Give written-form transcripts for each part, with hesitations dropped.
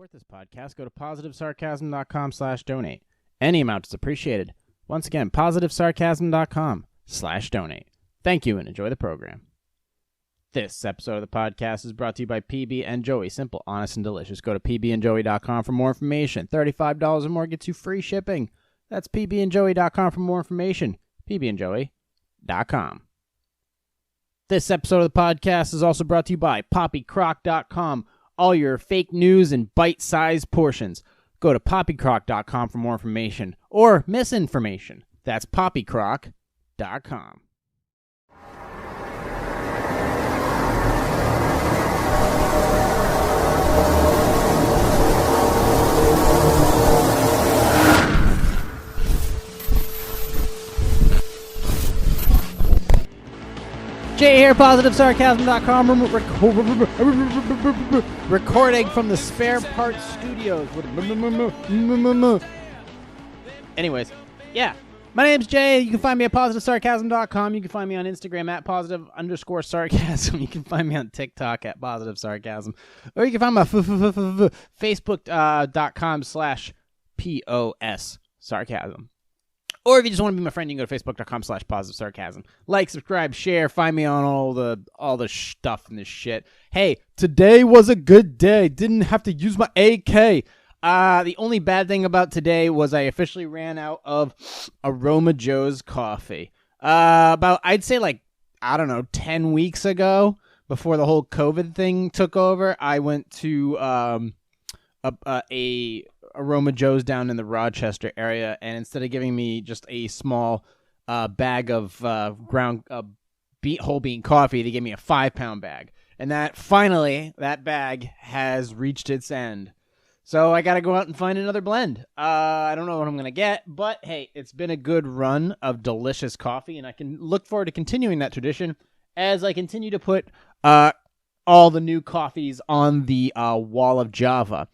support this podcast, go to positivesarcasm.com/donate. Any amount is appreciated. Once again, positivesarcasm.com/donate. Thank you and enjoy the program. This episode of the podcast is brought to you by PB and Joey. Simple, honest, and delicious. Go to pbandjoey.com for more information. $35 or more gets you free shipping. That's pbandjoey.com for more information. pbandjoey.com. This episode of the podcast is also brought to you by poppycrock.com. All your fake news in bite-sized portions. Go to poppycrock.com for more information or misinformation. That's poppycrock.com. Jay here, positivesarcasm.com, recording from the Spare Parts Studios. Anyways, yeah, my name's Jay. You can find me at positivesarcasm.com. You can find me on Instagram at positive_sarcasm. You can find me on TikTok at positivesarcasm. Or you can find me on facebook.com/POS sarcasm. Or if you just want to be my friend, you can go to facebook.com/positivesarcasm. Like, subscribe, share, find me on all the stuff and this shit. Hey, today was a good day. Didn't have to use my AK. The only bad thing about today was I officially ran out of Aroma Joe's coffee. I'd say 10 weeks ago, before the whole COVID thing took over, I went to a Aroma Joe's down in the Rochester area, and instead of giving me just a small bag of ground whole bean coffee, they gave me a 5-pound bag. And that bag has reached its end. So I got to go out and find another blend. I don't know what I'm going to get, but hey, it's been a good run of delicious coffee, and I can look forward to continuing that tradition as I continue to put all the new coffees on the wall of Java.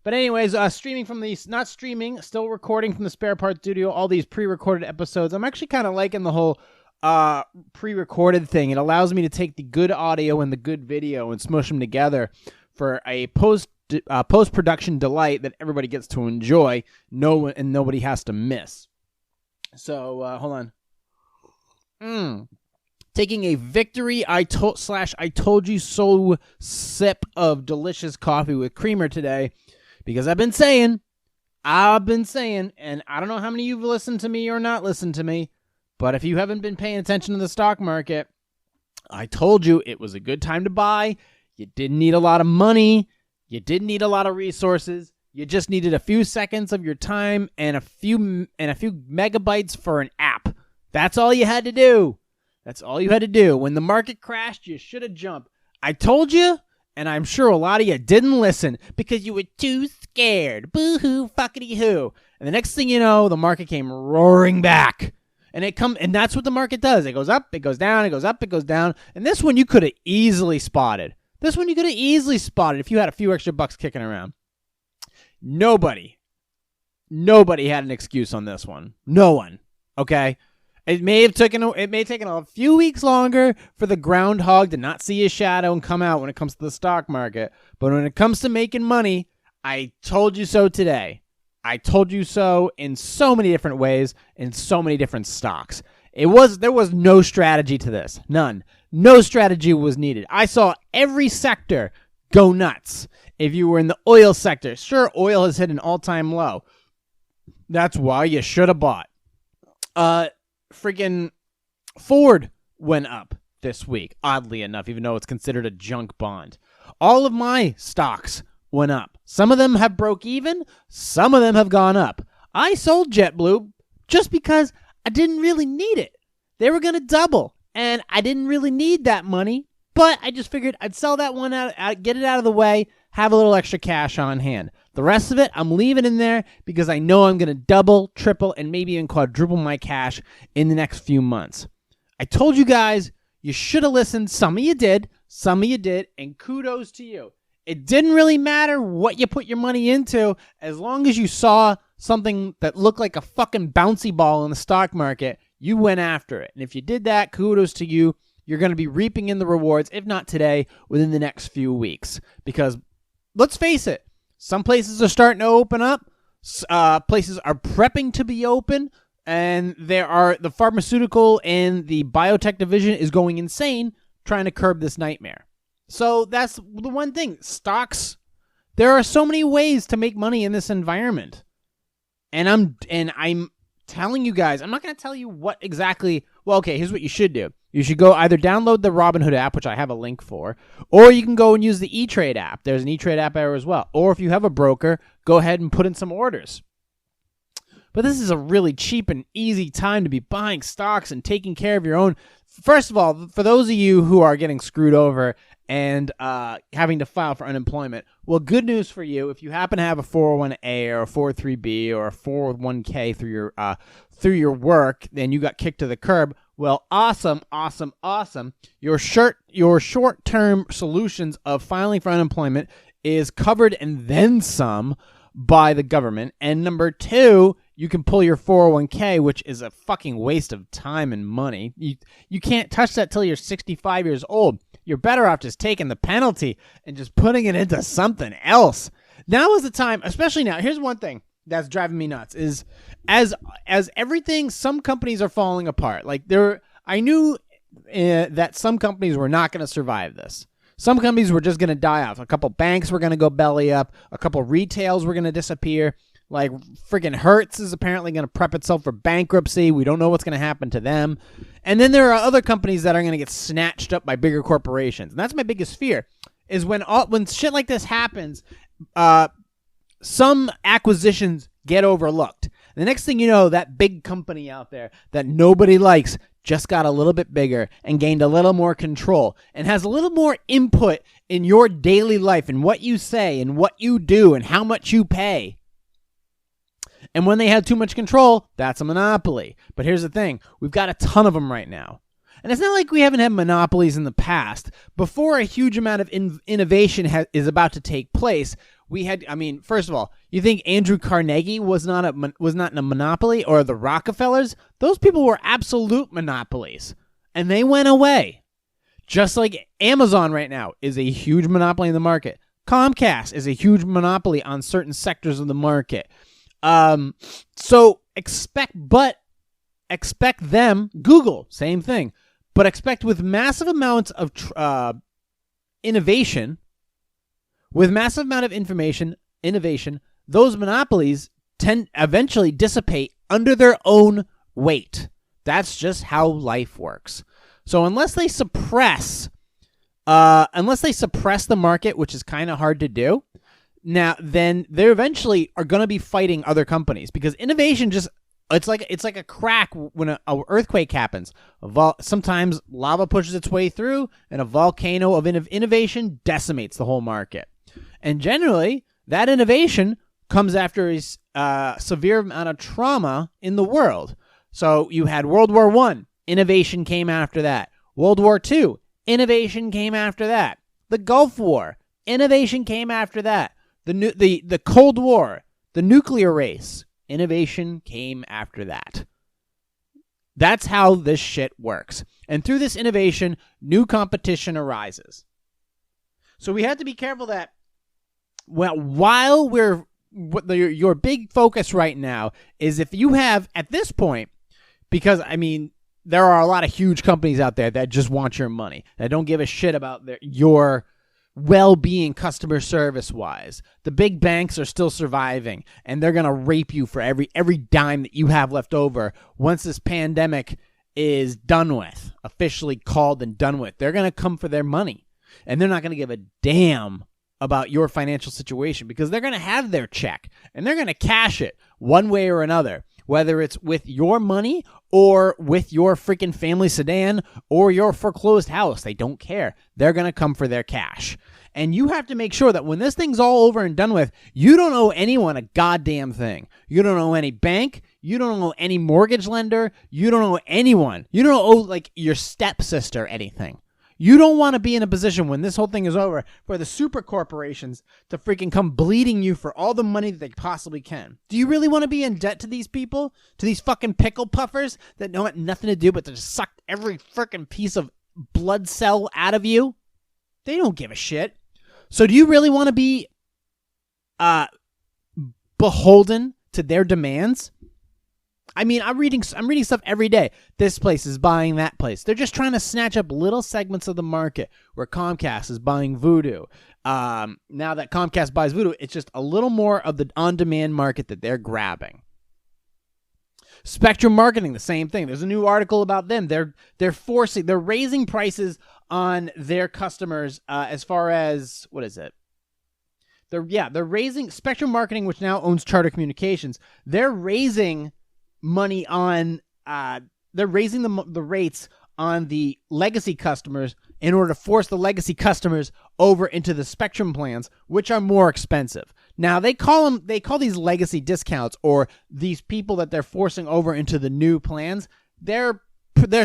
But anyways, streaming from these, not streaming, still recording from the Spare Parts Studio, all these pre-recorded episodes. I'm actually kind of liking the whole pre-recorded thing. It allows me to take the good audio and the good video and smush them together for a post-production delight that everybody gets to enjoy, and nobody has to miss. So, hold on. Taking a victory I told you so sip of delicious coffee with creamer today. Because I've been saying, and I don't know how many of you have listened to me or not listened to me, but if you haven't been paying attention to the stock market, I told you it was a good time to buy. You didn't need a lot of money. You didn't need a lot of resources. You just needed a few seconds of your time and a few megabytes for an app. That's all you had to do. When the market crashed, you should have jumped. I told you. And I'm sure a lot of you didn't listen because you were too scared. Boo-hoo, fuckity-hoo. And the next thing you know, the market came roaring back. And that's what the market does. It goes up, it goes down, it goes up, it goes down. And this one you could have easily spotted. If you had a few extra bucks kicking around. Nobody had an excuse on this one. No one. Okay? It may have taken a few weeks longer for the groundhog to not see his shadow and come out when it comes to the stock market. But when it comes to making money, I told you so today. I told you so in so many different ways, in so many different stocks. There was no strategy to this. None. No strategy was needed. I saw every sector go nuts. If you were in the oil sector, sure, oil has hit an all-time low. That's why you should have bought. Freaking Ford went up this week, oddly enough, even though it's considered a junk bond. All of my stocks went up. Some of them have broke even. Some of them have gone up. I sold JetBlue just because I didn't really need it. They were going to double, and I didn't really need that money, but I just figured I'd sell that one out, get it out of the way, have a little extra cash on hand. The rest of it, I'm leaving in there because I know I'm going to double, triple, and maybe even quadruple my cash in the next few months. I told you guys you should have listened. Some of you did, and kudos to you. It didn't really matter what you put your money into as long as you saw something that looked like a fucking bouncy ball in the stock market, you went after it. And if you did that, kudos to you. You're going to be reaping in the rewards, if not today, within the next few weeks. Because let's face it, Some places are starting to open up. Places are prepping to be open. And the pharmaceutical and the biotech division is going insane trying to curb this nightmare. So that's the one thing. Stocks, there are so many ways to make money in this environment. And I'm telling you guys, I'm not going to tell you what exactly. Well, okay, here's what you should do. You should go either download the Robinhood app, which I have a link for, or you can go and use the E-Trade app. There's an E-Trade app there as well. Or if you have a broker, go ahead and put in some orders. But this is a really cheap and easy time to be buying stocks and taking care of your own. First of all, for those of you who are getting screwed over and having to file for unemployment, well, good news for you. If you happen to have a 401a or a 403b or a 401k through your work, then you got kicked to the curb. Well, awesome. Your short-term solutions of filing for unemployment is covered and then some by the government. And number two, you can pull your 401k, which is a fucking waste of time and money. You can't touch that till you're 65 years old. You're better off just taking the penalty and just putting it into something else. Now is the time, especially now. Here's one thing that's driving me nuts is as everything, some companies are falling apart. Like I knew that some companies were not going to survive this. Some companies were just going to die off. A couple banks were going to go belly up. A couple retails were going to disappear. Like friggin' Hertz is apparently going to prep itself for bankruptcy. We don't know what's going to happen to them. And then there are other companies that are going to get snatched up by bigger corporations. And that's my biggest fear is when shit like this happens, some acquisitions get overlooked. The next thing you know, that big company out there that nobody likes just got a little bit bigger and gained a little more control and has a little more input in your daily life and what you say and what you do and how much you pay. And when they have too much control, that's a monopoly. But here's the thing. We've got a ton of them right now. And it's not like we haven't had monopolies in the past. Before a huge amount of innovation is about to take place, we had, first of all, you think Andrew Carnegie was not in a monopoly, or the Rockefellers? Those people were absolute monopolies. And they went away. Just like Amazon right now is a huge monopoly in the market. Comcast is a huge monopoly on certain sectors of the market. So expect them, Google, same thing, but expect with massive amounts of innovation, with massive amount of innovation, those monopolies eventually dissipate under their own weight. That's just how life works. So unless they suppress the market, which is kind of hard to do, now, then they eventually are going to be fighting other companies because innovation it's like a crack when an earthquake happens. Sometimes lava pushes its way through and a volcano of innovation decimates the whole market. And generally, that innovation comes after a severe amount of trauma in the world. So you had World War I, innovation came after that. World War II, innovation came after that. The Gulf War, innovation came after that. The Cold War, the nuclear race, innovation came after that. That's how this shit works. And through this innovation, new competition arises. So we have to be careful that while your big focus right now is if you have, at this point, because, there are a lot of huge companies out there that just want your money, that don't give a shit about your well-being customer service-wise. The big banks are still surviving, and they're going to rape you for every dime that you have left over once this pandemic is done with, officially called and done with. They're going to come for their money, and they're not going to give a damn about your financial situation because they're going to have their check, and they're going to cash it one way or another, whether it's with your money or with your freaking family sedan or your foreclosed house. They don't care. They're going to come for their cash. And you have to make sure that when this thing's all over and done with, you don't owe anyone a goddamn thing. You don't owe any bank. You don't owe any mortgage lender. You don't owe anyone. You don't owe, like, your stepsister anything. You don't want to be in a position when this whole thing is over for the super corporations to freaking come bleeding you for all the money that they possibly can. Do you really want to be in debt to these people? To these fucking pickle puffers that don't have nothing to do but to just suck every freaking piece of blood cell out of you? They don't give a shit. So do you really want to be beholden to their demands. I mean, I'm reading stuff every day. This place is buying that place. They're just trying to snatch up little segments of the market where Comcast is buying Vudu. Now that Comcast buys Vudu, it's just a little more of the on-demand market that they're grabbing. Spectrum Marketing, the same thing. There's a new article about them. They're raising prices on their customers as far as, what is it? They're raising Spectrum Marketing, which now owns Charter Communications. They're raising money on they're raising the rates on the legacy customers in order to force the legacy customers over into the Spectrum plans, which are more expensive. Now they call these legacy discounts, or these people that they're forcing over into the new plans. They're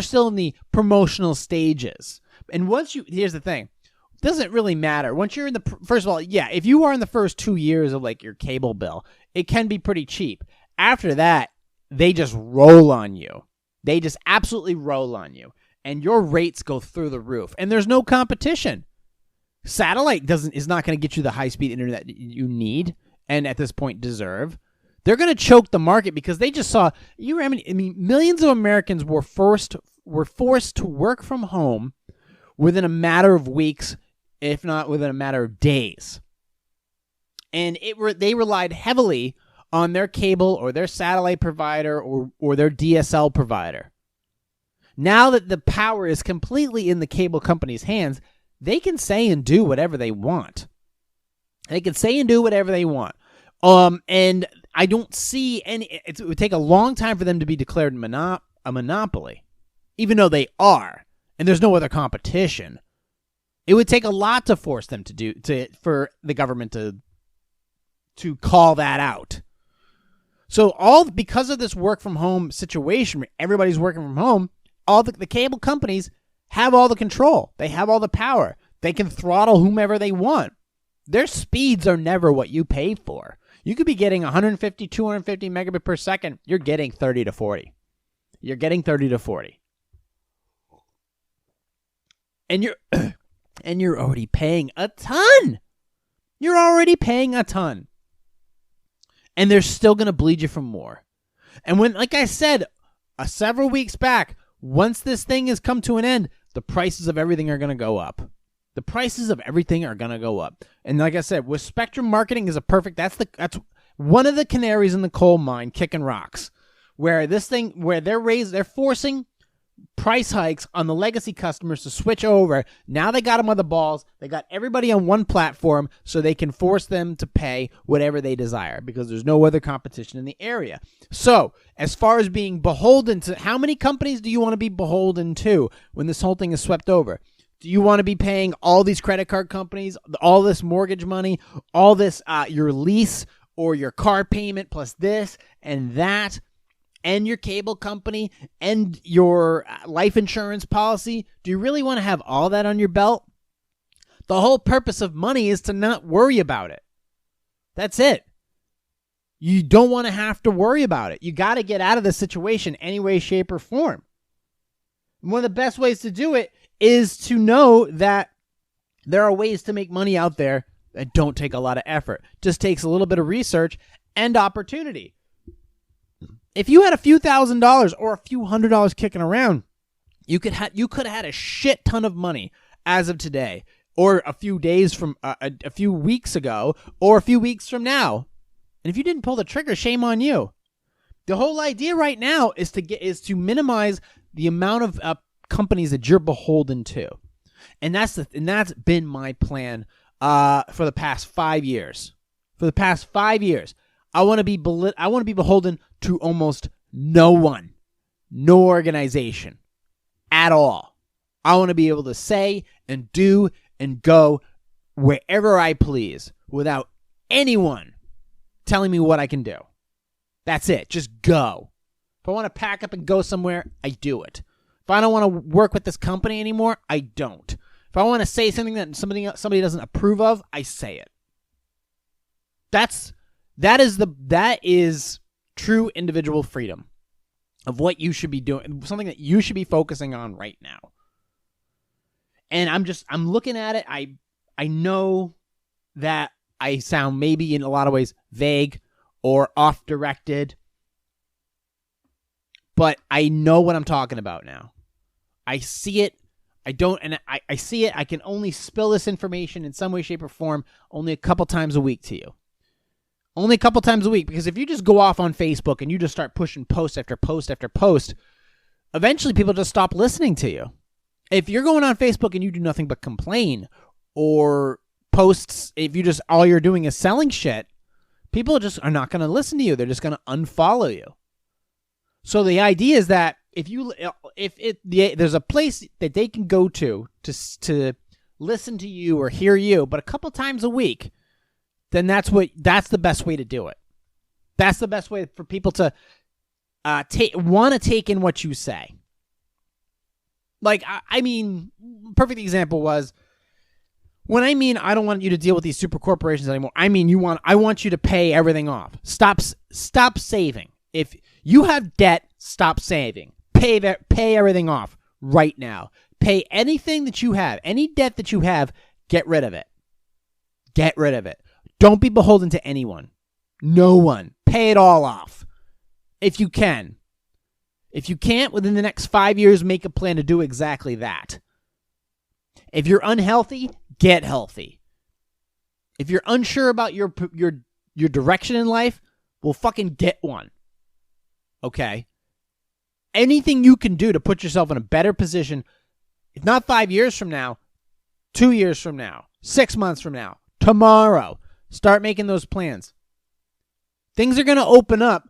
still in the promotional stages. And here's the thing. It doesn't really matter. Once you're in first of all, yeah, if you are in the first 2 years of like your cable bill, it can be pretty cheap. After that, they just roll on you. They just absolutely roll on you. And your rates go through the roof. And there's no competition. Satellite is not going to get you the high-speed internet that you need and at this point deserve. They're going to choke the market because they just saw, millions of Americans were forced to work from home within a matter of weeks, if not within a matter of days. And they relied heavily on their cable or their satellite provider or their DSL provider. Now that the power is completely in the cable company's hands, they can say and do whatever they want. And I don't see it would take a long time for them to be declared a monopoly, even though they are, and there's no other competition. It would take a lot to force them for the government to call that out. So because of this work from home situation, everybody's working from home, all the cable companies have all the control. They have all the power. They can throttle whomever they want. Their speeds are never what you pay for. You could be getting 150, 250 megabit per second. You're getting 30 to 40. And you're already paying a ton. And they're still going to bleed you for more. And like I said, several weeks back, once this thing has come to an end, the prices of everything are going to go up. And like I said, with Spectrum Marketing that's one of the canaries in the coal mine kicking rocks, where they're forcing price hikes on the legacy customers to switch over. Now they got them on the balls. They got everybody on one platform so they can force them to pay whatever they desire because there's no other competition in the area. So as far as being beholden to, how many companies do you want to be beholden to when this whole thing is swept over? Do you want to be paying all these credit card companies, all this mortgage money, all this, your lease or your car payment plus this and that, and your cable company and your life insurance policy? Do you really want to have all that on your belt? The whole purpose of money is to not worry about it. That's it. You don't want to have to worry about it. You got to get out of the situation any way, shape, or form. One of the best ways to do it is to know that there are ways to make money out there that don't take a lot of effort. Just takes a little bit of research and opportunity. If you had a few $1,000s or a few $100s kicking around, you could have had a shit ton of money as of today, or a few days from a few weeks ago, or a few weeks from now. And if you didn't pull the trigger, shame on you. The whole idea right now is to minimize the amount of companies that you're beholden to, and that's been my plan for the past 5 years. I want to be beholden to almost no one, no organization at all. I want to be able to say and do and go wherever I please without anyone telling me what I can do. That's it. Just go. If I want to pack up and go somewhere, I do it. If I don't want to work with this company anymore, I don't. If I want to say something that somebody doesn't approve of, I say it. That is true individual freedom of what you should be doing, something that you should be focusing on right now. And I'm looking at it. I know that I sound maybe in a lot of ways vague or off-directed, but I know what I'm talking about now. I see it. I see it. I can only spill this information in some way, shape, or form only a couple times a week to you. Only a couple times a week, because if you just go off on Facebook and you just start pushing post after post after post, eventually people just stop listening to you. If you're going on Facebook and you do nothing but complain or posts, if you just, all you're doing is selling shit, people just are not going to listen to you. They're just going to unfollow you. So the idea is that there's a place that they can go to listen to you or hear you, but a couple times a week, then that's the best way to do it. That's the best way for people to want to take in what you say. Like, I mean, perfect example was when I mean I don't want you to deal with these super corporations anymore. I mean I want you to pay everything off. Stop saving. If you have debt, stop saving. Pay everything off right now. Pay anything that you have, any debt that you have, get rid of it. Get rid of it. Don't be beholden to anyone. No one. Pay it all off. If you can. If you can't, within the next 5 years, make a plan to do exactly that. If you're unhealthy, get healthy. If you're unsure about your direction in life, well, fucking get one. Okay? Anything you can do to put yourself in a better position, if not 5 years from now, 2 years from now, 6 months from now, tomorrow, start making those plans. Things are going to open up.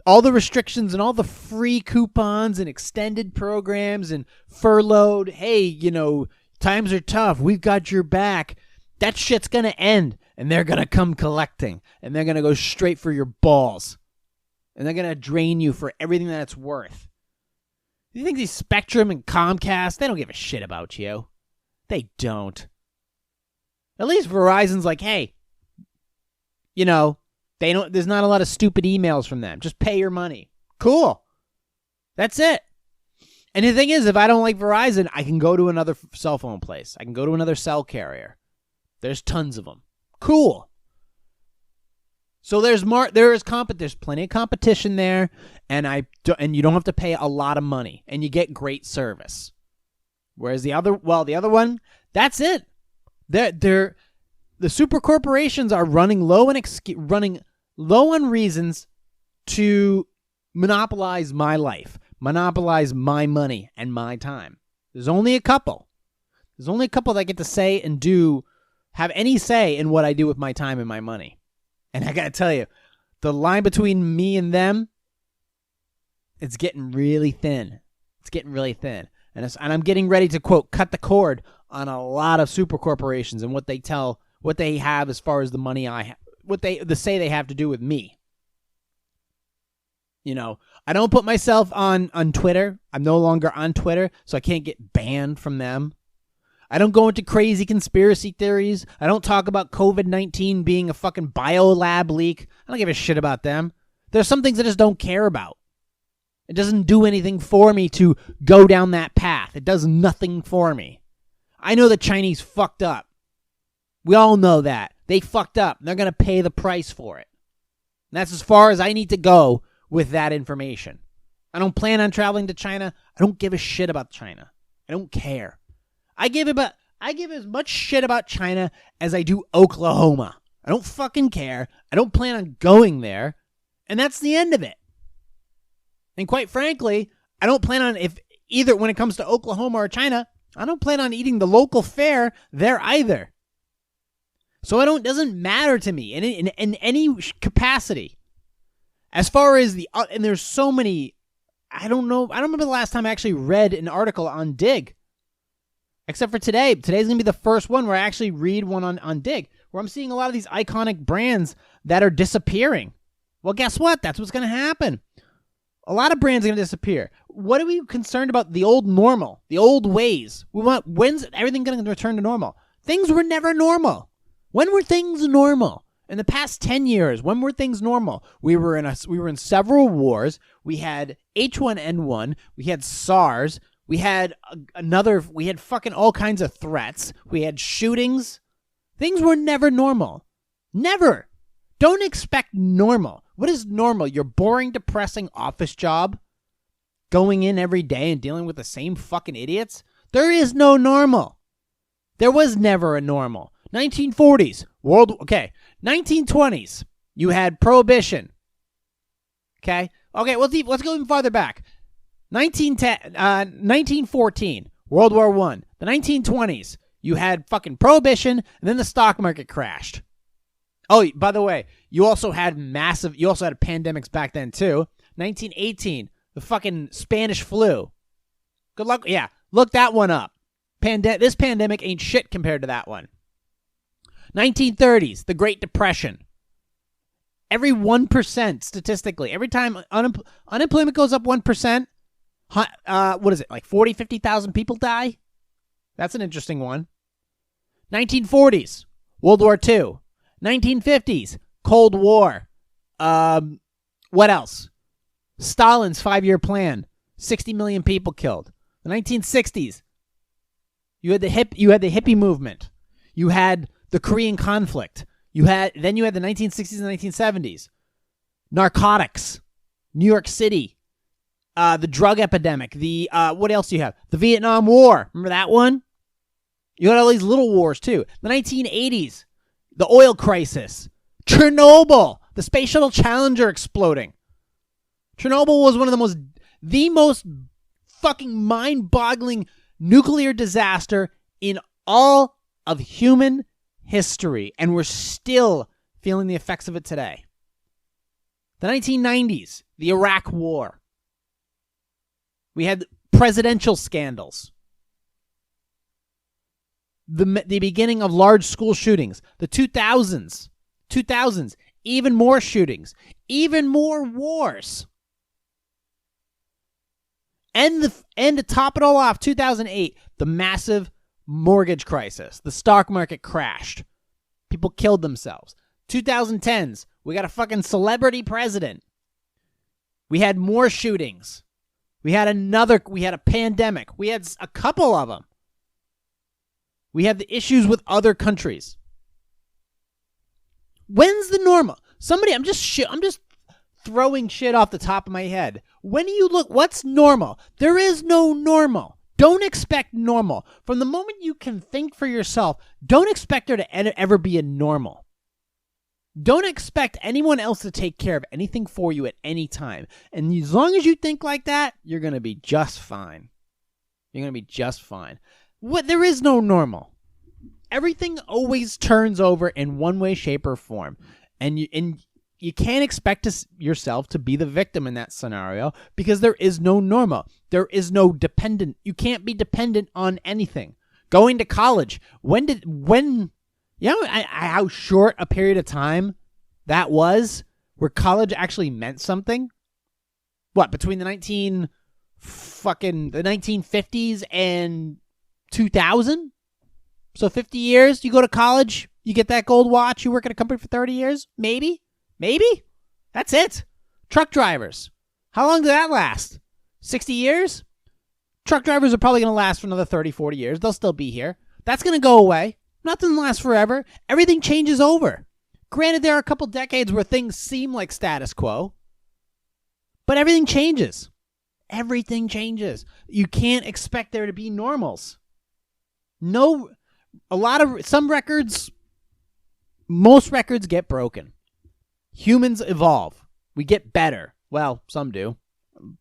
All the restrictions and all the free coupons and extended programs and furloughed, hey, times are tough, we've got your back. That shit's going to end, and they're going to come collecting, and they're going to go straight for your balls, and they're going to drain you for everything that it's worth. You think these Spectrum and Comcast, they don't give a shit about you? They don't. At least Verizon's like, hey, there's not a lot of stupid emails from them. Just pay your money. Cool. That's it. And the thing is, if I don't like Verizon, I can go to another cell phone place. I can go to another cell carrier. There's tons of them. Cool. So there's plenty of competition there, and you don't have to pay a lot of money, and you get great service. Whereas the other one, that's it. The super corporations are running low on reasons to monopolize my life, monopolize my money and my time. There's only a couple. That get to say and have any say in what I do with my time and my money. And I got to tell you, the line between me and them, it's getting really thin. And I'm getting ready to, quote, cut the cord on a lot of super corporations and what they have as far as the money I have, what they say they have to do with me. I don't put myself on Twitter. I'm no longer on Twitter, so I can't get banned from them. I don't go into crazy conspiracy theories. I don't talk about COVID-19 being a fucking biolab leak. I don't give a shit about them. There's some things I just don't care about. It doesn't do anything for me to go down that path. It does nothing for me. I know the Chinese fucked up. We all know that. They fucked up. They're going to pay the price for it. And that's as far as I need to go with that information. I don't plan on traveling to China. I don't give a shit about China. I don't care. I give as much shit about China as I do Oklahoma. I don't fucking care. I don't plan on going there. And that's the end of it. And quite frankly, I don't plan on, either when it comes to Oklahoma or China, I don't plan on eating the local fare there either. So it doesn't matter to me in any capacity. As far as and there's so many, I don't remember the last time I actually read an article on Dig. Except for today. Today's going to be the first one where I actually read one on Dig, where I'm seeing a lot of these iconic brands that are disappearing. Well, guess what? That's what's going to happen. A lot of brands are going to disappear. What are we concerned about? The old normal, the old ways. When's everything going to return to normal? Things were never normal. When were things normal? In the past 10 years, when were things normal? We were in several wars. We had H1N1. We had SARS. We had fucking all kinds of threats. We had shootings. Things were never normal. Never. Don't expect normal. What is normal? Your boring, depressing office job? Going in every day and dealing with the same fucking idiots? There is no normal. There was never a normal. 1940s, 1920s, you had prohibition. Okay, let's go even farther back. 1914, World War I. The 1920s, you had fucking prohibition, and then the stock market crashed. Oh, by the way, you also had pandemics back then too. 1918, the fucking Spanish flu. Good luck. Yeah, look that one up. This pandemic ain't shit compared to that one. 1930s, the Great Depression. Every 1%, statistically, every time unemployment goes up 1%, what is it, like 40, 50,000 people die? That's an interesting one. 1940s, World War II. 1950s, Cold War. What else? Stalin's 5-year plan. 60 million people killed. The 1960s, you had the hippie movement. You had the Korean conflict. Then you had the 1960s and 1970s. Narcotics. New York City. The drug epidemic. What else do you have? The Vietnam War. Remember that one? You had all these little wars too. The 1980s. The oil crisis. Chernobyl. The Space Shuttle Challenger exploding. Chernobyl was one of the most fucking mind-boggling nuclear disaster in all of human history, and we're still feeling the effects of it today. The 1990s, the Iraq War. We had presidential scandals. The beginning of large school shootings. The 2000s, even more shootings, even more wars. And to top it all off, 2008, the massive mortgage crisis. The stock market crashed. People killed themselves. 2010s, we got a fucking celebrity president. We had more shootings. We had a pandemic. We had a couple of them. We have the issues with other countries. When's the normal? I'm just throwing shit off the top of my head. When do you look, what's normal? There is no normal. Don't expect normal. From the moment you can think for yourself, don't expect there to ever be a normal. Don't expect anyone else to take care of anything for you at any time. And as long as you think like that, you're going to be just fine. You're going to be just fine. There is no normal. Everything always turns over in one way, shape, or form. And you can't expect yourself to be the victim in that scenario because there is no normal. There is no dependent. You can't be dependent on anything. Going to college. How short a period of time that was where college actually meant something? What, between the 1950s and 2000? So 50 years, you go to college, you get that gold watch, you work at a company for 30 years? Maybe? That's it. Truck drivers. How long did that last? 60 years? Truck drivers are probably going to last for another 30, 40 years. They'll still be here. That's going to go away. Nothing lasts forever. Everything changes over. Granted, there are a couple decades where things seem like status quo, but everything changes. Everything changes. You can't expect there to be normals. Most records get broken. Humans evolve. We get better. Well, some do.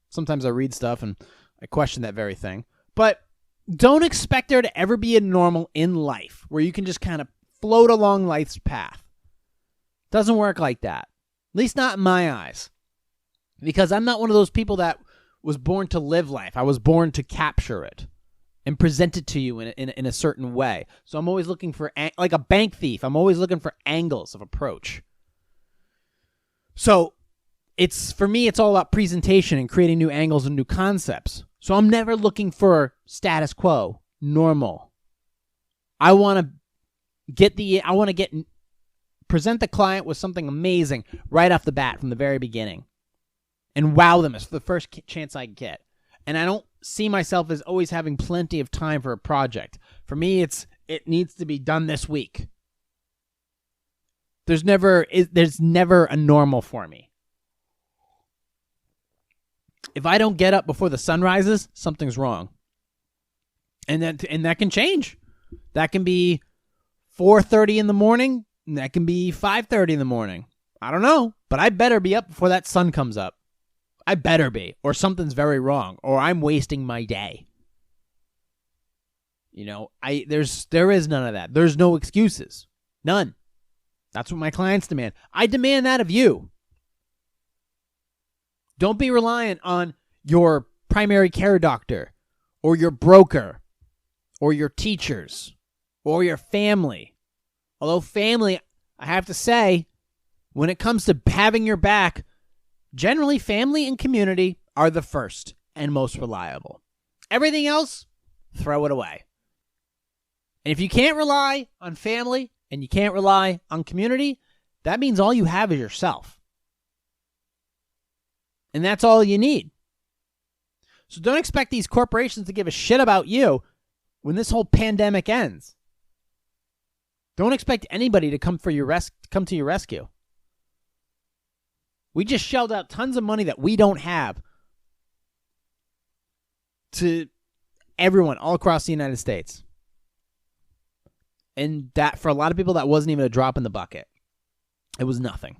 Sometimes I read stuff and I question that very thing. But don't expect there to ever be a normal in life where you can just kind of float along life's path. Doesn't work like that. At least not in my eyes. Because I'm not one of those people that was born to live life. I was born to capture it and present it to you in a certain way. So I'm always looking for, like a bank thief, I'm always looking for angles of approach. So for me, it's all about presentation and creating new angles and new concepts. So I'm never looking for status quo, normal. I want to present the client with something amazing right off the bat from the very beginning and wow them as the first chance I get. And I don't see myself as always having plenty of time for a project. For me, it needs to be done this week. There's never a normal for me. If I don't get up before the sun rises, something's wrong. And that can change. That can be 4:30 in the morning, and that can be 5:30 in the morning. I don't know, but I better be up before that sun comes up. I better be, or something's very wrong, or I'm wasting my day. You know, there is none of that. There's no excuses. None. That's what my clients demand. I demand that of you. Don't be reliant on your primary care doctor or your broker or your teachers or your family. Although family, I have to say, when it comes to having your back, generally family and community are the first and most reliable. Everything else, throw it away. And if you can't rely on family and you can't rely on community, that means all you have is yourself. And that's all you need. So don't expect these corporations to give a shit about you when this whole pandemic ends. Don't expect anybody to come to your rescue. We just shelled out tons of money that we don't have to everyone all across the United States. And that, for a lot of people, that wasn't even a drop in the bucket. It was nothing.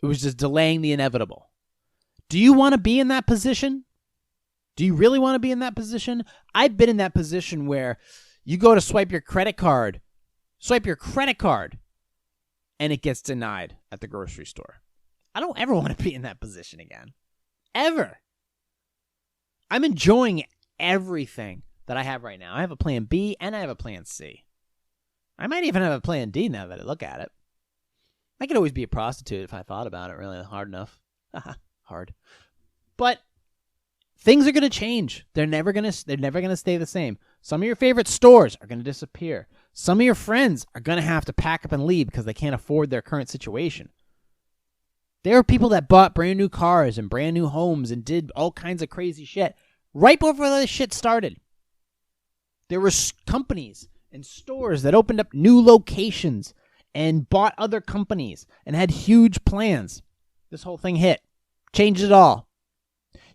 It was just delaying the inevitable. Do you want to be in that position? Do you really want to be in that position? I've been in that position where you go to swipe your credit card, and it gets denied at the grocery store. I don't ever want to be in that position again. Ever. I'm enjoying everything that I have right now. I have a plan B and I have a plan C. I might even have a plan D now that I look at it. I could always be a prostitute if I thought about it really hard enough. Hard. But things are going to change. They're never going to stay the same. Some of your favorite stores are going to disappear. Some of your friends are going to have to pack up and leave because they can't afford their current situation. There are people that bought brand new cars and brand new homes and did all kinds of crazy shit right before this shit started. There were companies and stores that opened up new locations and bought other companies and had huge plans. This whole thing hit. Changed it all.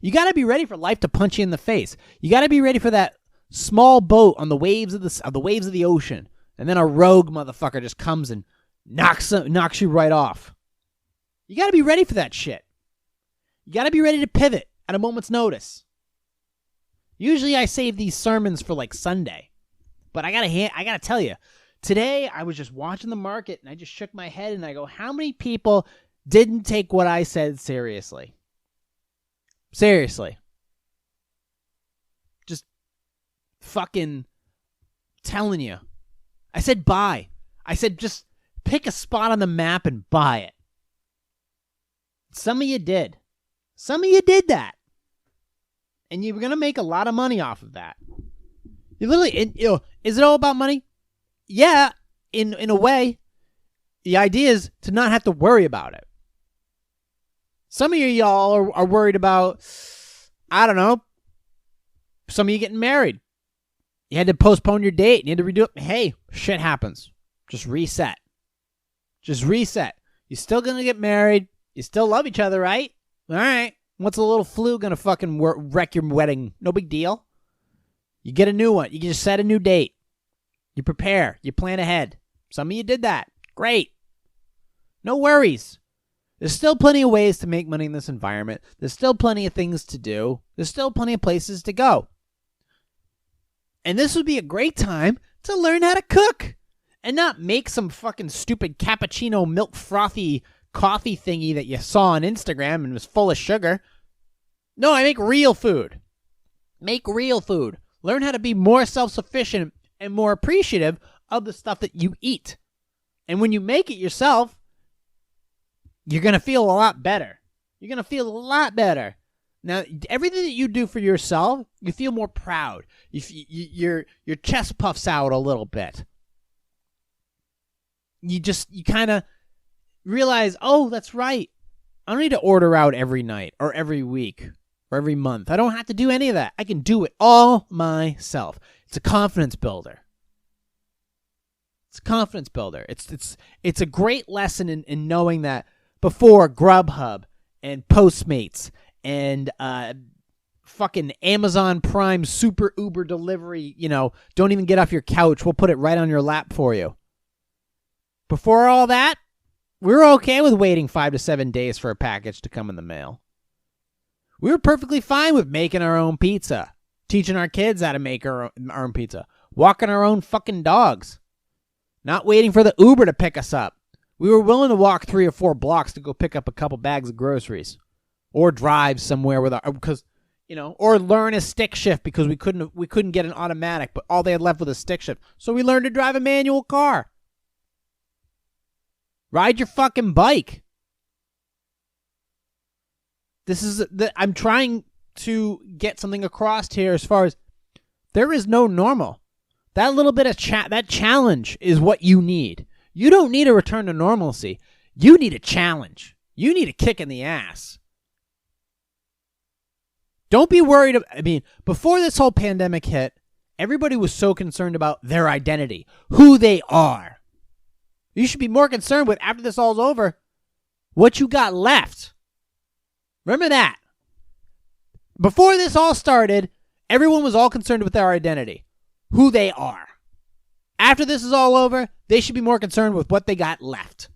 You got to be ready for life to punch you in the face. You got to be ready for that small boat on the waves of the ocean, and then a rogue motherfucker just comes and knocks you right off. You got to be ready for that shit. You got to be ready to pivot at a moment's notice. Usually I save these sermons for like Sunday, but I gotta tell you, today I was just watching the market and I just shook my head and I go, how many people didn't take what I said seriously? Seriously. Just fucking telling you. I said buy. I said just pick a spot on the map and buy it. Some of you did. Some of you did that. And you were going to make a lot of money off of that. You literally, is it all about money? Yeah, in a way. The idea is to not have to worry about it. Some of y'all are worried about, I don't know, some of you getting married. You had to postpone your date. You had to redo it. Hey, shit happens. Just reset. Just reset. You're still going to get married. You still love each other, right? All right. What's a little flu going to fucking wreck your wedding? No big deal. You get a new one. You can just set a new date. You prepare. You plan ahead. Some of you did that. Great. No worries. There's still plenty of ways to make money in this environment. There's still plenty of things to do. There's still plenty of places to go. And this would be a great time to learn how to cook and not make some fucking stupid cappuccino milk frothy coffee thingy that you saw on Instagram and was full of sugar. No, I make real food. Make real food. Learn how to be more self-sufficient and more appreciative of the stuff that you eat. And when you make it yourself, you're going to feel a lot better. You're going to feel a lot better. Now, everything that you do for yourself, you feel more proud. Your chest puffs out a little bit. You kind of realize, oh, that's right. I don't need to order out every night or every week or every month. I don't have to do any of that. I can do it all myself. It's a confidence builder. It's a confidence builder. It's a great lesson in knowing that before Grubhub and Postmates and fucking Amazon Prime Super Uber delivery, don't even get off your couch. We'll put it right on your lap for you. Before all that, we were okay with waiting 5 to 7 days for a package to come in the mail. We were perfectly fine with making our own pizza, teaching our kids how to make our own pizza, walking our own fucking dogs, not waiting for the Uber to pick us up. We were willing to walk 3 or 4 blocks to go pick up a couple bags of groceries, or drive somewhere or learn a stick shift because we couldn't get an automatic, but all they had left was a stick shift. So we learned to drive a manual car. Ride your fucking bike. I'm trying to get something across here as far as there is no normal. That little bit of that challenge is what you need. You don't need a return to normalcy. You need a challenge. You need a kick in the ass. Don't be worried. Before this whole pandemic hit, everybody was so concerned about their identity, who they are. You should be more concerned with, after this all's over, what you got left. Remember that. Before this all started, everyone was all concerned with their identity, who they are. After this is all over, they should be more concerned with what they got left.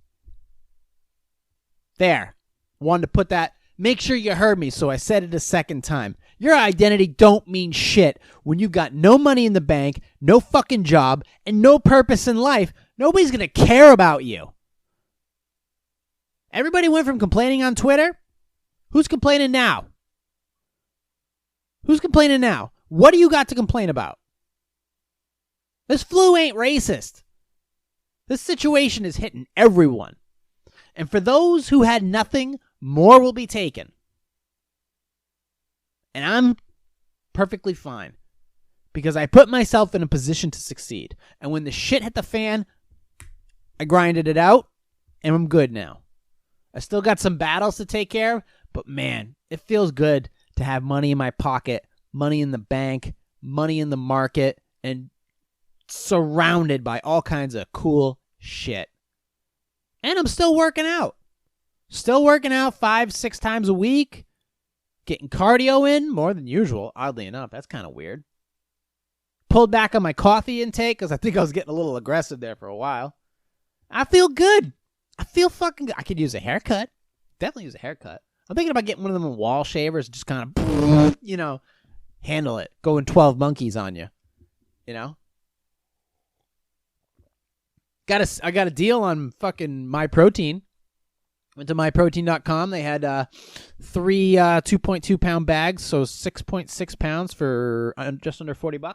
There. Wanted to put that. Make sure you heard me, so I said it a second time. Your identity don't mean shit when you got no money in the bank, no fucking job, and no purpose in life. Nobody's going to care about you. Everybody went from complaining on Twitter. Who's complaining now? Who's complaining now? What do you got to complain about? This flu ain't racist. This situation is hitting everyone. And for those who had nothing, more will be taken. And I'm perfectly fine. Because I put myself in a position to succeed. And when the shit hit the fan, I grinded it out, and I'm good now. I still got some battles to take care of, but man, it feels good to have money in my pocket, money in the bank, money in the market, and surrounded by all kinds of cool shit. And I'm still working out. Still working out 5-6 times a week. Getting cardio in more than usual, oddly enough. That's kind of weird. Pulled back on my coffee intake because I think I was getting a little aggressive there for a while. I feel good. I feel fucking good. I could use a haircut. Definitely use a haircut. I'm thinking about getting one of them wall shavers, just kind of, handle it. Going 12 monkeys on you. I got a deal on fucking MyProtein. Went to myprotein.com. They had 3 2.2 pound bags, so 6.6 pounds for just under $40.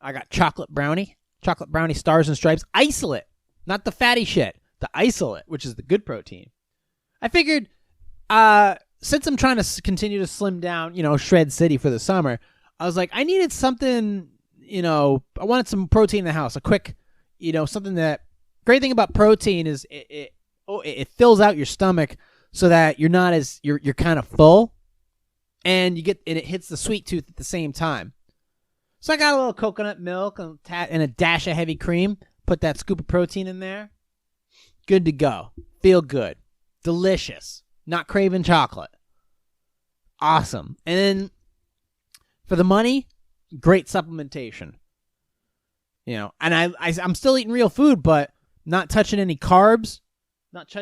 I got chocolate brownie stars and stripes, isolate, not the fatty shit, the isolate, which is the good protein. I figured, since I'm trying to continue to slim down, Shred City for the summer, I was like, I needed something, I wanted some protein in the house, a quick, something that. Great thing about protein is it fills out your stomach so that you're not as you're kind of full, and it hits the sweet tooth at the same time. So I got a little coconut milk and a dash of heavy cream. Put that scoop of protein in there. Good to go. Feel good. Delicious. Not craving chocolate. Awesome. And then for the money, great supplementation. And I'm still eating real food, but not touching any carbs, not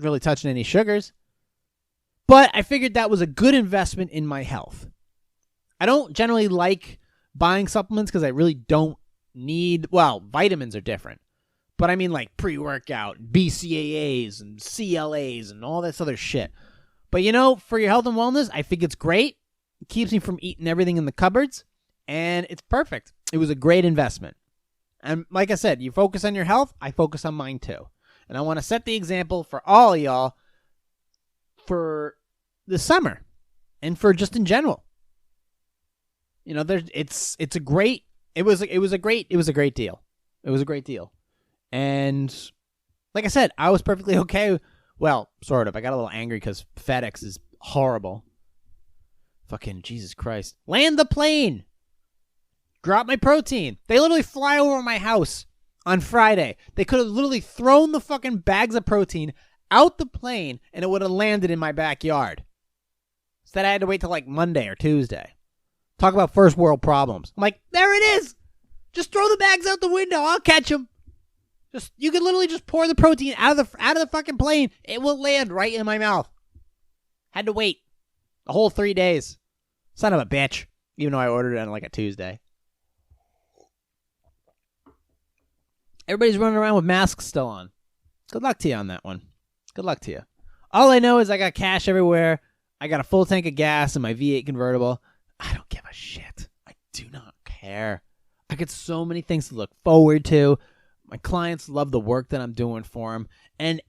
really touching any sugars. But I figured that was a good investment in my health. I don't generally like buying supplements because I really don't need, vitamins are different. But I mean like pre-workout, BCAAs and CLAs and all this other shit. But for your health and wellness, I think it's great. It keeps me from eating everything in the cupboards. And it's perfect. It was a great investment. And like I said, you focus on your health, I focus on mine too. And I want to set the example for all of y'all for the summer and for just in general. It's a great deal. It was a great deal. And like I said, I was perfectly okay. Well, sort of. I got a little angry because FedEx is horrible. Fucking Jesus Christ. Land the plane. Drop my protein. They literally fly over my house on Friday. They could have literally thrown the fucking bags of protein out the plane and it would have landed in my backyard. Instead, I had to wait till like Monday or Tuesday. Talk about first world problems. I'm like, there it is. Just throw the bags out the window. I'll catch them. You can literally just pour the protein out of the fucking plane. It will land right in my mouth. Had to wait a whole 3 days. Son of a bitch. Even though I ordered it on like a Tuesday. Everybody's running around with masks still on. Good luck to you on that one. Good luck to you. All I know is I got cash everywhere. I got a full tank of gas in my V8 convertible. I don't give a shit. I do not care. I got so many things to look forward to. My clients love the work that I'm doing for them. And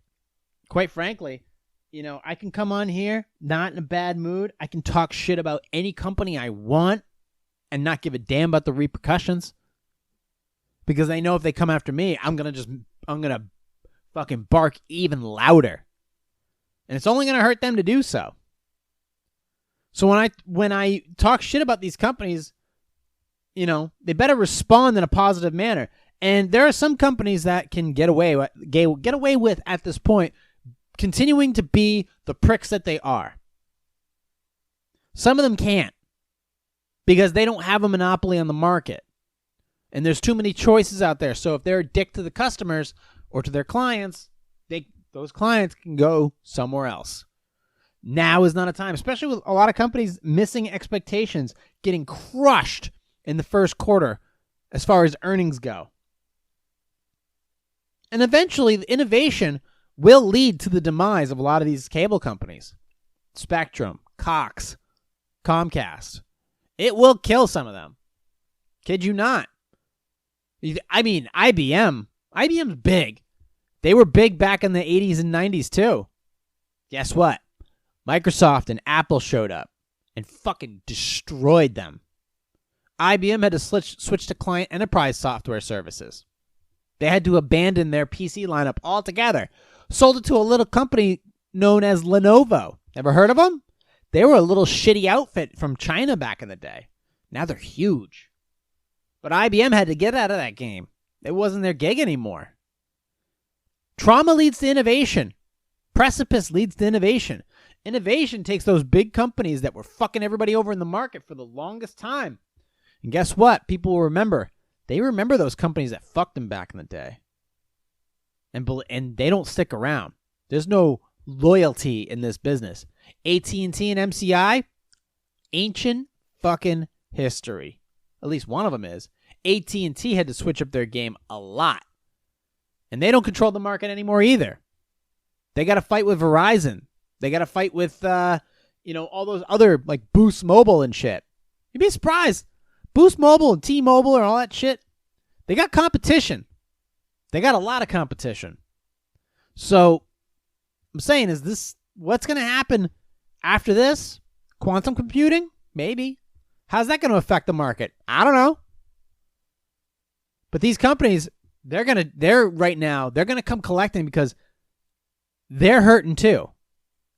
quite frankly, you know, I can come on here, not in a bad mood. I can talk shit about any company I want and not give a damn about the repercussions. Because I know if they come after me, I'm going to fucking bark even louder. And it's only going to hurt them to do so. So when I talk shit about these companies, you know, they better respond in a positive manner. And there are some companies that can get away with at this point continuing to be the pricks that they are. Some of them can't because they don't have a monopoly on the market. And there's too many choices out there. So if they're a dick to the customers or to their clients, those clients can go somewhere else. Now is not a time, especially with a lot of companies missing expectations, getting crushed in the first quarter as far as earnings go. And eventually, the innovation will lead to the demise of a lot of these cable companies. Spectrum, Cox, Comcast. It will kill some of them. Kid you not. I mean, IBM. IBM's big. They were big back in the 80s and 90s too. Guess what? Microsoft and Apple showed up and fucking destroyed them. IBM had to switch to client enterprise software services. They had to abandon their PC lineup altogether. Sold it to a little company known as Lenovo. Ever heard of them? They were a little shitty outfit from China back in the day. Now they're huge. But IBM had to get out of that game. It wasn't their gig anymore. Trauma leads to innovation. Precipice leads to innovation. Innovation takes those big companies that were fucking everybody over in the market for the longest time. And guess what? People will remember. They remember those companies that fucked them back in the day. And they don't stick around. There's no loyalty in this business. AT&T and MCI, ancient fucking history. At least one of them is. AT&T had to switch up their game a lot. And they don't control the market anymore either. They got to fight with Verizon. They got to fight with, all those other, like, Boost Mobile and shit. You'd be surprised. Boost Mobile and T-Mobile and all that shit, they got competition. They got a lot of competition. So, I'm saying, is this what's going to happen after this? Quantum computing? Maybe. How's that going to affect the market? I don't know. But these companies, they're going to come collecting because they're hurting too.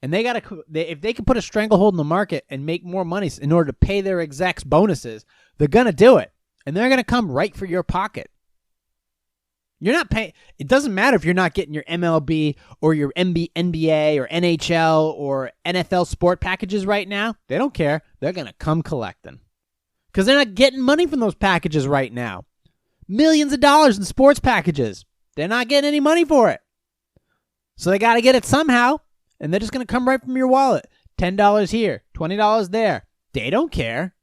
And if they can put a stranglehold in the market and make more money in order to pay their execs bonuses, they're going to do it. And they're going to come right for your pocket. You're not paying. It doesn't matter if you're not getting your MLB or your NBA or NHL or NFL sport packages right now. They don't care. They're going to come collecting. Because they're not getting money from those packages right now. Millions of dollars in sports packages. They're not getting any money for it. So they got to get it somehow. And they're just going to come right from your wallet. $10 here, $20 there. They don't care.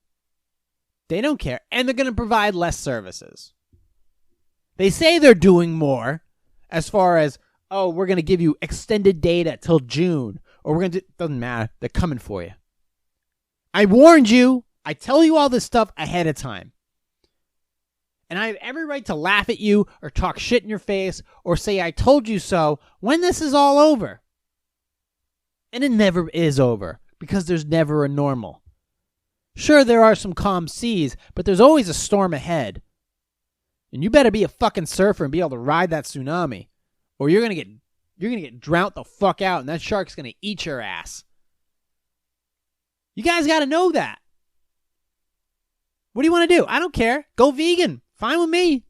They don't care. And they're going to provide less services. They say they're doing more as far as, oh, we're going to give you extended data till June. Or we're going to doesn't matter. They're coming for you. I warned you. I tell you all this stuff ahead of time. And I have every right to laugh at you or talk shit in your face or say I told you so when this is all over. And it never is over because there's never a normal. Sure, there are some calm seas, but there's always a storm ahead. And you better be a fucking surfer and be able to ride that tsunami, or you're gonna get drowned the fuck out, and that shark's gonna eat your ass. You guys got to know that. What do you want to do? I don't care. Go vegan. Fine with me.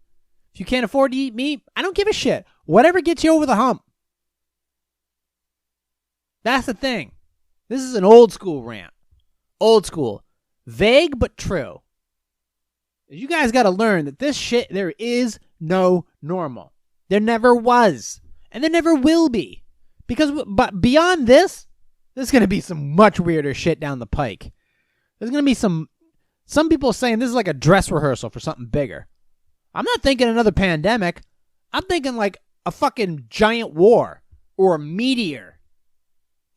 If If you can't afford to eat meat, I don't give a shit. Whatever gets you over the hump. That's the thing. This is an old school rant. Old school. Vague but true. You guys got to learn that this shit, there is no normal. There never was. And there never will be. But beyond this, there's going to be some much weirder shit down the pike. There's going to be some people saying this is like a dress rehearsal for something bigger. I'm not thinking another pandemic. I'm thinking like a fucking giant war or a meteor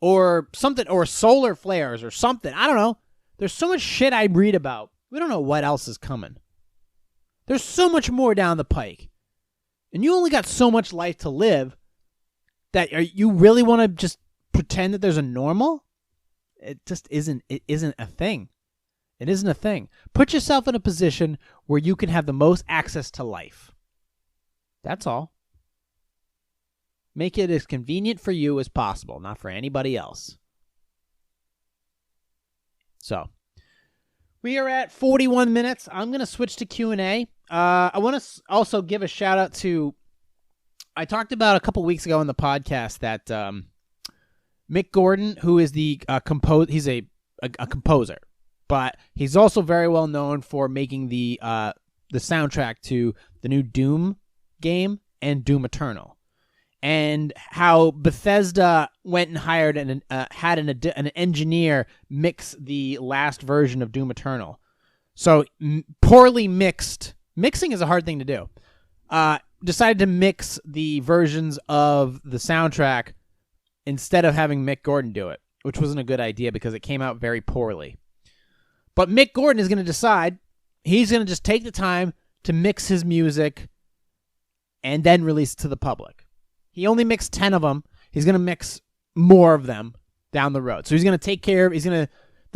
or something, or solar flares or something. I don't know. There's so much shit I read about. We don't know what else is coming. There's so much more down the pike. And you only got so much life to live that you really want to just pretend that there's a normal? It just isn't. It isn't a thing. It isn't a thing. Put yourself in a position where you can have the most access to life. That's all. Make it as convenient for you as possible, not for anybody else. So, we are at 41 minutes. I'm going to switch to Q&A. I want to also give a shout out to, I talked about a couple weeks ago on the podcast that Mick Gordon, who is he's a composer, but he's also very well known for making the soundtrack to the new Doom game and Doom Eternal. And how Bethesda went and hired had an engineer mix the last version of Doom Eternal. So poorly mixed. Mixing is a hard thing to do. Decided to mix the versions of the soundtrack instead of having Mick Gordon do it, which wasn't a good idea because it came out very poorly. But Mick Gordon is going to decide he's going to just take the time to mix his music and then release it to the public. He only mixed 10 of them. He's going to mix more of them down the road. So he's going to take care of, the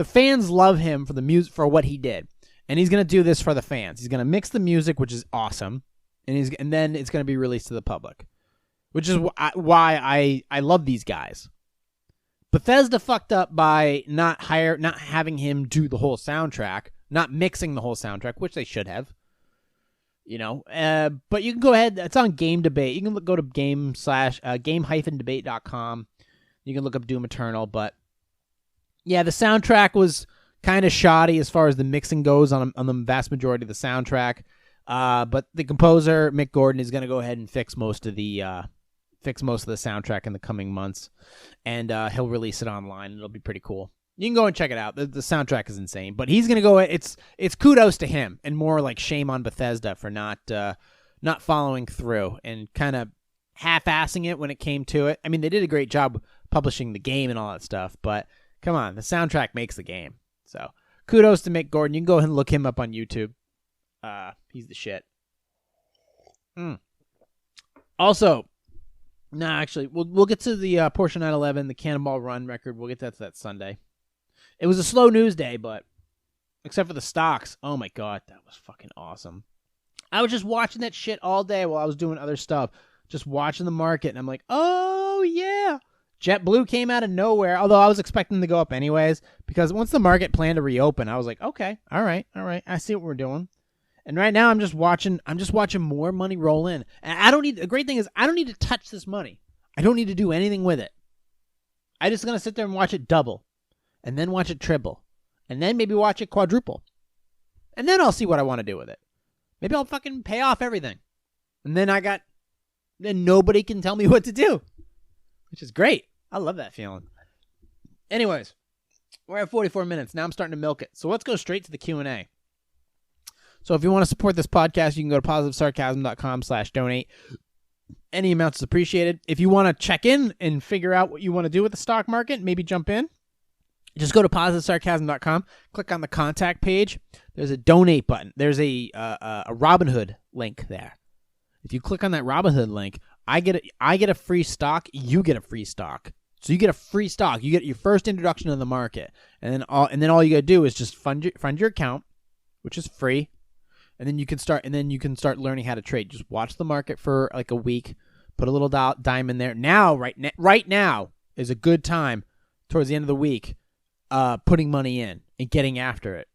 fans love him for the music, for what he did. And he's going to do this for the fans. He's going to mix the music, which is awesome. And then it's going to be released to the public, which is why I love these guys. Bethesda fucked up by not having him do the whole soundtrack, not mixing the whole soundtrack, which they should have. You know, but you can go ahead. It's on Game Debate. You can go to game-debate.com. You can look up Doom Eternal. But yeah, the soundtrack was kind of shoddy as far as the mixing goes on the vast majority of the soundtrack. But the composer Mick Gordon is going to go ahead and fix most of the soundtrack in the coming months, and he'll release it online. It'll be pretty cool. You can go and check it out. The soundtrack is insane. But he's going to go... It's kudos to him and more like shame on Bethesda for not following through and kind of half-assing it when it came to it. I mean, they did a great job publishing the game and all that stuff, but come on, the soundtrack makes the game. So kudos to Mick Gordon. You can go ahead and look him up on YouTube. He's the shit. Also... actually, we'll get to the Porsche 911, the Cannonball Run record. We'll get to that Sunday. It was a slow news day, but except for the stocks, oh my god, that was fucking awesome. I was just watching that shit all day while I was doing other stuff, just watching the market, and I'm like, oh yeah. JetBlue came out of nowhere, although I was expecting to go up anyways, because once the market planned to reopen, I was like, okay, all right, I see what we're doing. And right now I'm just watching more money roll in. And the great thing is I don't need to touch this money. I don't need to do anything with it. I'm just going to sit there and watch it double. And then watch it triple. And then maybe watch it quadruple. And then I'll see what I want to do with it. Maybe I'll fucking pay off everything. And then then nobody can tell me what to do. Which is great. I love that feeling. Anyways, we're at 44 minutes. Now I'm starting to milk it. So let's go straight to the Q&A. So if you want to support this podcast, you can go to positivesarcasm.com/donate. Any amount is appreciated. If you want to check in and figure out what you want to do with the stock market, maybe jump in, just go to positivesarcasm.com, click on the contact page. There's a donate button. There's a Robinhood link there. If you click on that Robinhood link, I get a free stock. You get a free stock. So you get a free stock. You get your first introduction to the market, and then all you got to do is just fund your account, which is free. And then you can start learning how to trade. Just watch the market for like a week. Put a little dime in there. Now, right now is a good time towards the end of the week, putting money in and getting after it.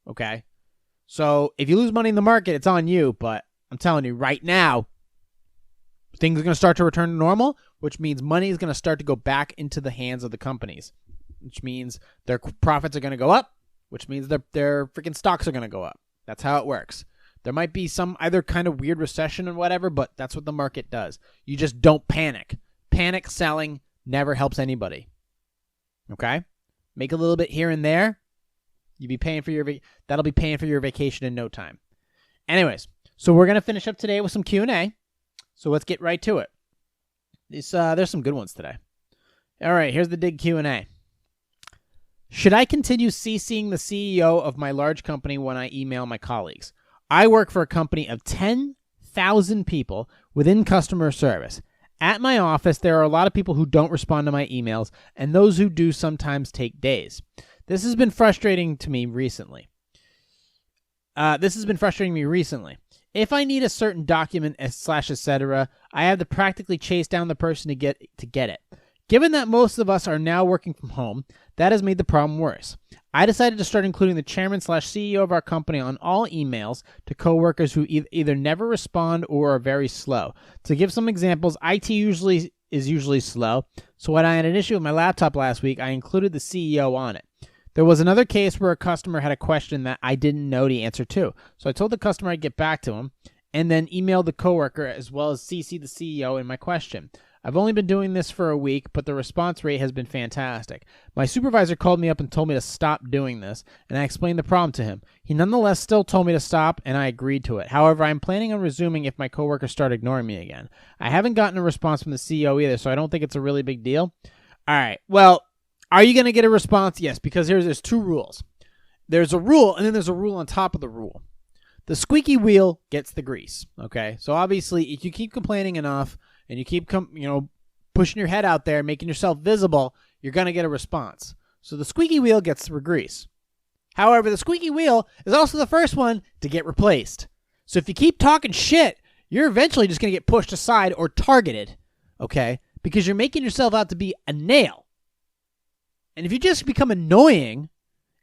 Okay? So if you lose money in the market, it's on you, but I'm telling you right now, things are going to start to return to normal, which means money is going to start to go back into the hands of the companies, which means their profits are going to go up, which means their freaking stocks are going to go up. That's how it works. There might be some either kind of weird recession and whatever, but that's what the market does. You just don't panic. Panic selling never helps anybody. Okay? Make a little bit here and there. You'll be paying for that'll be paying for your vacation in no time. Anyways, so we're going to finish up today with some Q&A. So let's get right to it. There's some good ones today. All right, here's the dig Q&A. Should I continue CCing the CEO of my large company when I email my colleagues? I work for a company of 10,000 people within customer service. At my office, there are a lot of people who don't respond to my emails, and those who do sometimes take days. This has been frustrating to me recently. If I need a certain document, etc., I have to practically chase down the person to get it. Given that most of us are now working from home, that has made the problem worse. I decided to start including the chairman/CEO of our company on all emails to coworkers who either never respond or are very slow. To give some examples, IT is usually slow, so when I had an issue with my laptop last week, I included the CEO on it. There was another case where a customer had a question that I didn't know the answer to, so I told the customer I'd get back to him, and then emailed the coworker as well as CC the CEO in my question. I've only been doing this for a week, but the response rate has been fantastic. My supervisor called me up and told me to stop doing this, and I explained the problem to him. He nonetheless still told me to stop, and I agreed to it. However, I'm planning on resuming if my coworkers start ignoring me again. I haven't gotten a response from the CEO either, so I don't think it's a really big deal. All right, well, are you going to get a response? Yes, because there's two rules. There's a rule, and then there's a rule on top of the rule. The squeaky wheel gets the grease, okay? So obviously, if you keep complaining enough, and you keep pushing your head out there, making yourself visible, you're going to get a response. So the squeaky wheel gets the grease. However, the squeaky wheel is also the first one to get replaced. So if you keep talking shit, you're eventually just going to get pushed aside or targeted, okay? Because you're making yourself out to be a nail. And if you just become annoying,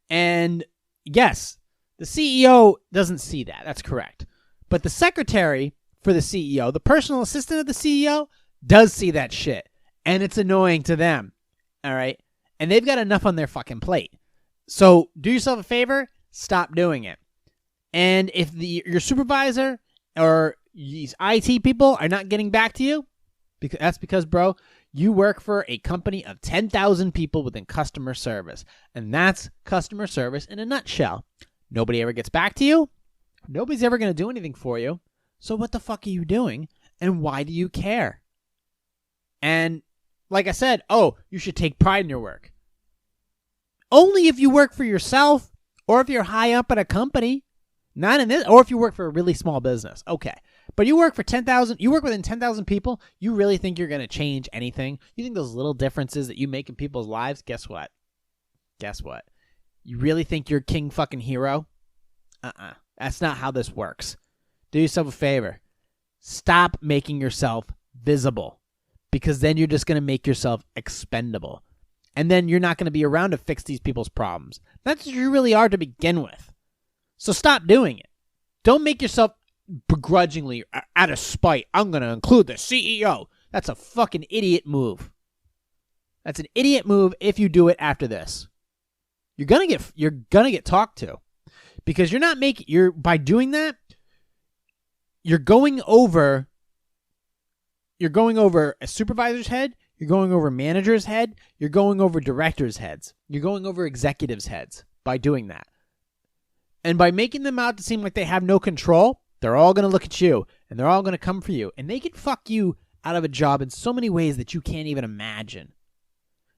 and yes, the CEO doesn't see that. That's correct. But the secretary for the CEO, the personal assistant of the CEO, does see that shit. And it's annoying to them. All right? And they've got enough on their fucking plate. So do yourself a favor, stop doing it. And if your supervisor or these IT people are not getting back to you, that's because, bro, you work for a company of 10,000 people within customer service. And that's customer service in a nutshell. Nobody ever gets back to you. Nobody's ever going to do anything for you. So what the fuck are you doing? And why do you care? And like I said, you should take pride in your work. Only if you work for yourself or if you're high up at a company. Not in this, or if you work for a really small business. Okay. But you work for 10,000, you work within 10,000 people, you really think you're going to change anything? You think those little differences that you make in people's lives, guess what? You really think you're king fucking hero? That's not how this works. Do yourself a favor. Stop making yourself visible, because then you're just going to make yourself expendable. And then you're not going to be around to fix these people's problems. That's what you really are to begin with. So stop doing it. Don't make yourself begrudgingly, out of spite, I'm going to include the CEO. That's a fucking idiot move. That's an idiot move if you do it after this. You're going to get talked to, because by doing that, you're going over a supervisor's head, you're going over a manager's head, you're going over directors' heads, you're going over executives' heads by doing that. And by making them out to seem like they have no control, they're all going to look at you, and they're all going to come for you, and they can fuck you out of a job in so many ways that you can't even imagine.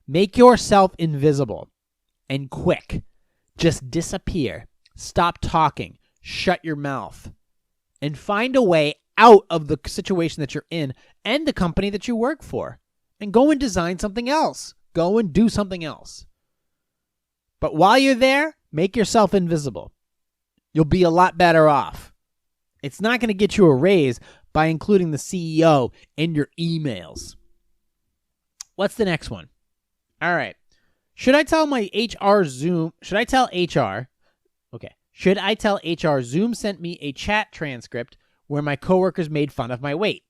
Make yourself invisible, and quick. Just disappear. Stop talking. Shut your mouth. And find a way out of the situation that you're in and the company that you work for. And go and design something else. Go and do something else. But while you're there, make yourself invisible. You'll be a lot better off. It's not going to get you a raise by including the CEO in your emails. What's the next one? All right. Should I tell HR Zoom sent me a chat transcript where my coworkers made fun of my weight.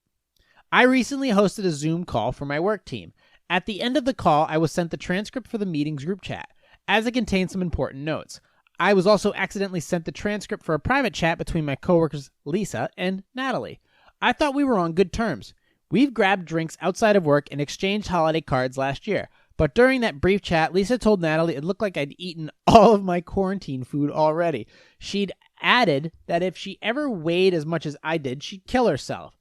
I recently hosted a Zoom call for my work team. At the end of the call, I was sent the transcript for the meeting's group chat, as it contained some important notes. I was also accidentally sent the transcript for a private chat between my coworkers Lisa and Natalie. I thought we were on good terms. We've grabbed drinks outside of work and exchanged holiday cards last year. But during that brief chat, Lisa told Natalie it looked like I'd eaten all of my quarantine food already. She'd added that if she ever weighed as much as I did, she'd kill herself.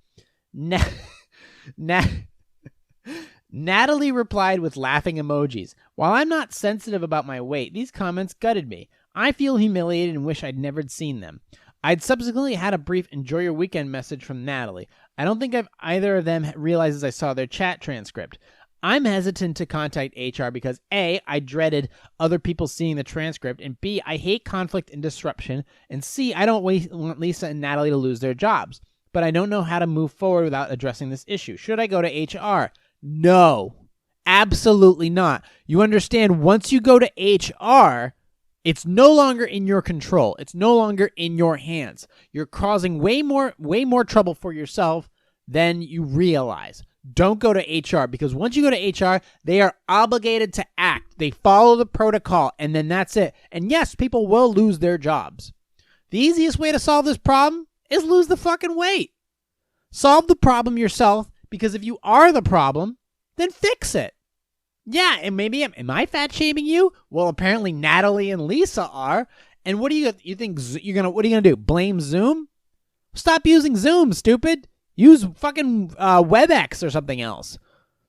Natalie replied with laughing emojis. While I'm not sensitive about my weight, these comments gutted me. I feel humiliated and wish I'd never seen them. I'd subsequently had a brief enjoy your weekend message from Natalie. I don't think either of them realizes I saw their chat transcript. I'm hesitant to contact HR because A, I dreaded other people seeing the transcript, and B, I hate conflict and disruption, and C, I don't want Lisa and Natalie to lose their jobs. But I don't know how to move forward without addressing this issue. Should I go to HR? No, absolutely not. You understand, once you go to HR, it's no longer in your control. It's no longer in your hands. You're causing way more trouble for yourself than you realize. Don't go to HR, because once you go to HR, they are obligated to act. They follow the protocol, and then that's it. And yes, people will lose their jobs. The easiest way to solve this problem is lose the fucking weight. Solve the problem yourself, because if you are the problem, then fix it. Yeah, and maybe am I fat shaming you? Well, apparently Natalie and Lisa are. And what do you think what are you gonna do? Blame Zoom? Stop using Zoom, stupid. Use fucking WebEx or something else.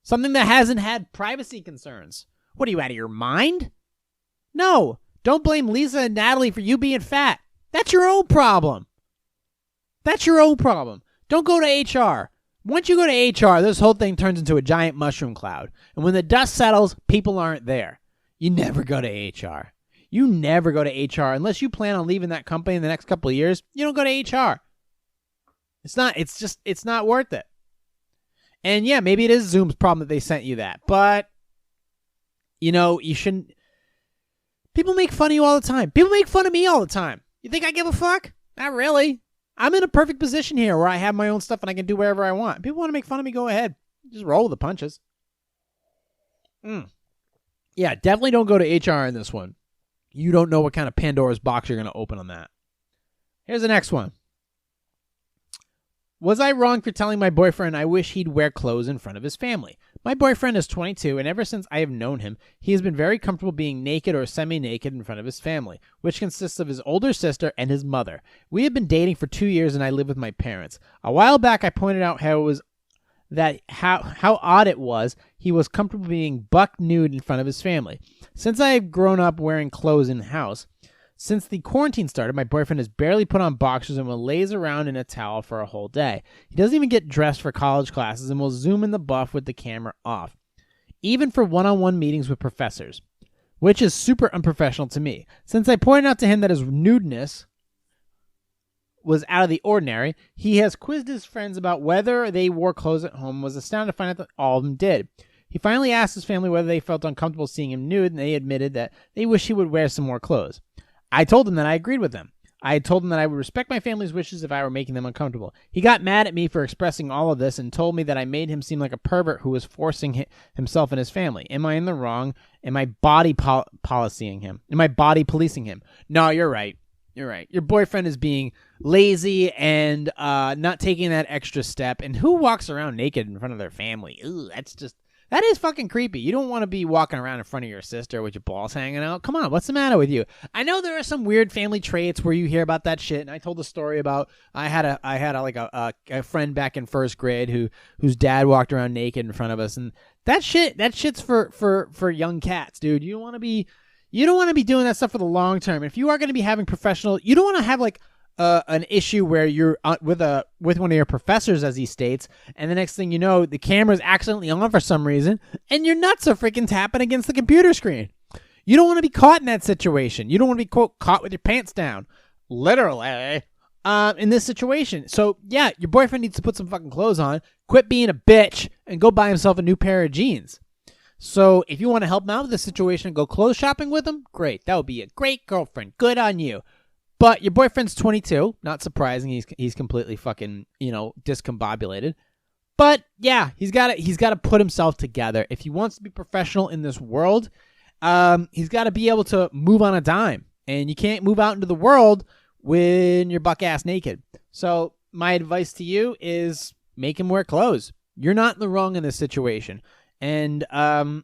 Something that hasn't had privacy concerns. What are you, out of your mind? No, don't blame Lisa and Natalie for you being fat. That's your own problem. That's your own problem. Don't go to HR. Once you go to HR, this whole thing turns into a giant mushroom cloud. And when the dust settles, people aren't there. You never go to HR. You never go to HR unless you plan on leaving that company in the next couple of years. You don't go to HR. It's not worth it. And yeah, maybe it is Zoom's problem that they sent you that. But, you shouldn't. People make fun of you all the time. People make fun of me all the time. You think I give a fuck? Not really. I'm in a perfect position here where I have my own stuff and I can do whatever I want. People want to make fun of me, go ahead. Just roll with the punches. Yeah, definitely don't go to HR in this one. You don't know what kind of Pandora's box you're going to open on that. Here's the next one. Was I wrong for telling my boyfriend I wish he'd wear clothes in front of his family? My boyfriend is 22, and ever since I have known him, he has been very comfortable being naked or semi-naked in front of his family, which consists of his older sister and his mother. We have been dating for 2 years, and I live with my parents. A while back, I pointed out how odd it was he was comfortable being buck nude in front of his family. Since I have grown up wearing clothes in the house, since the quarantine started, my boyfriend has barely put on boxers and will laze around in a towel for a whole day. He doesn't even get dressed for college classes and will zoom in the buff with the camera off, even for one-on-one meetings with professors, which is super unprofessional to me. Since I pointed out to him that his nudeness was out of the ordinary, he has quizzed his friends about whether they wore clothes at home and was astounded to find out that all of them did. He finally asked his family whether they felt uncomfortable seeing him nude, and they admitted that they wish he would wear some more clothes. I told him that I agreed with them. I had told him that I would respect my family's wishes if I were making them uncomfortable. He got mad at me for expressing all of this and told me that I made him seem like a pervert who was forcing himself and his family. Am I in the wrong? Am I body policing him? Am I body policing him? No, you're right. You're right. Your boyfriend is being lazy and not taking that extra step. And who walks around naked in front of their family? Ooh, that is fucking creepy. You don't want to be walking around in front of your sister with your balls hanging out. Come on, what's the matter with you? I know there are some weird family traits where you hear about that shit, and I told the story about I had a friend back in first grade whose dad walked around naked in front of us, and that shit's for young cats, dude. You don't want to be doing that stuff for the long term. If you are going to be having professional, you don't want to have like an issue where you're with one of your professors, as he states, and the next thing you know, the camera's accidentally on for some reason, and your nuts are freaking tapping against the computer screen. You don't want to be caught in that situation. You don't want to be, quote, caught with your pants down, literally, in this situation. So, yeah, your boyfriend needs to put some fucking clothes on, quit being a bitch, and go buy himself a new pair of jeans. So, if you want to help him out with this situation and go clothes shopping with him, great. That would be a great girlfriend. Good on you. But your boyfriend's 22. Not surprising. He's completely fucking, discombobulated. But yeah, he's got to put himself together. If he wants to be professional in this world, he's got to be able to move on a dime. And you can't move out into the world when you're buck ass naked. So my advice to you is make him wear clothes. You're not in the wrong in this situation. And yeah,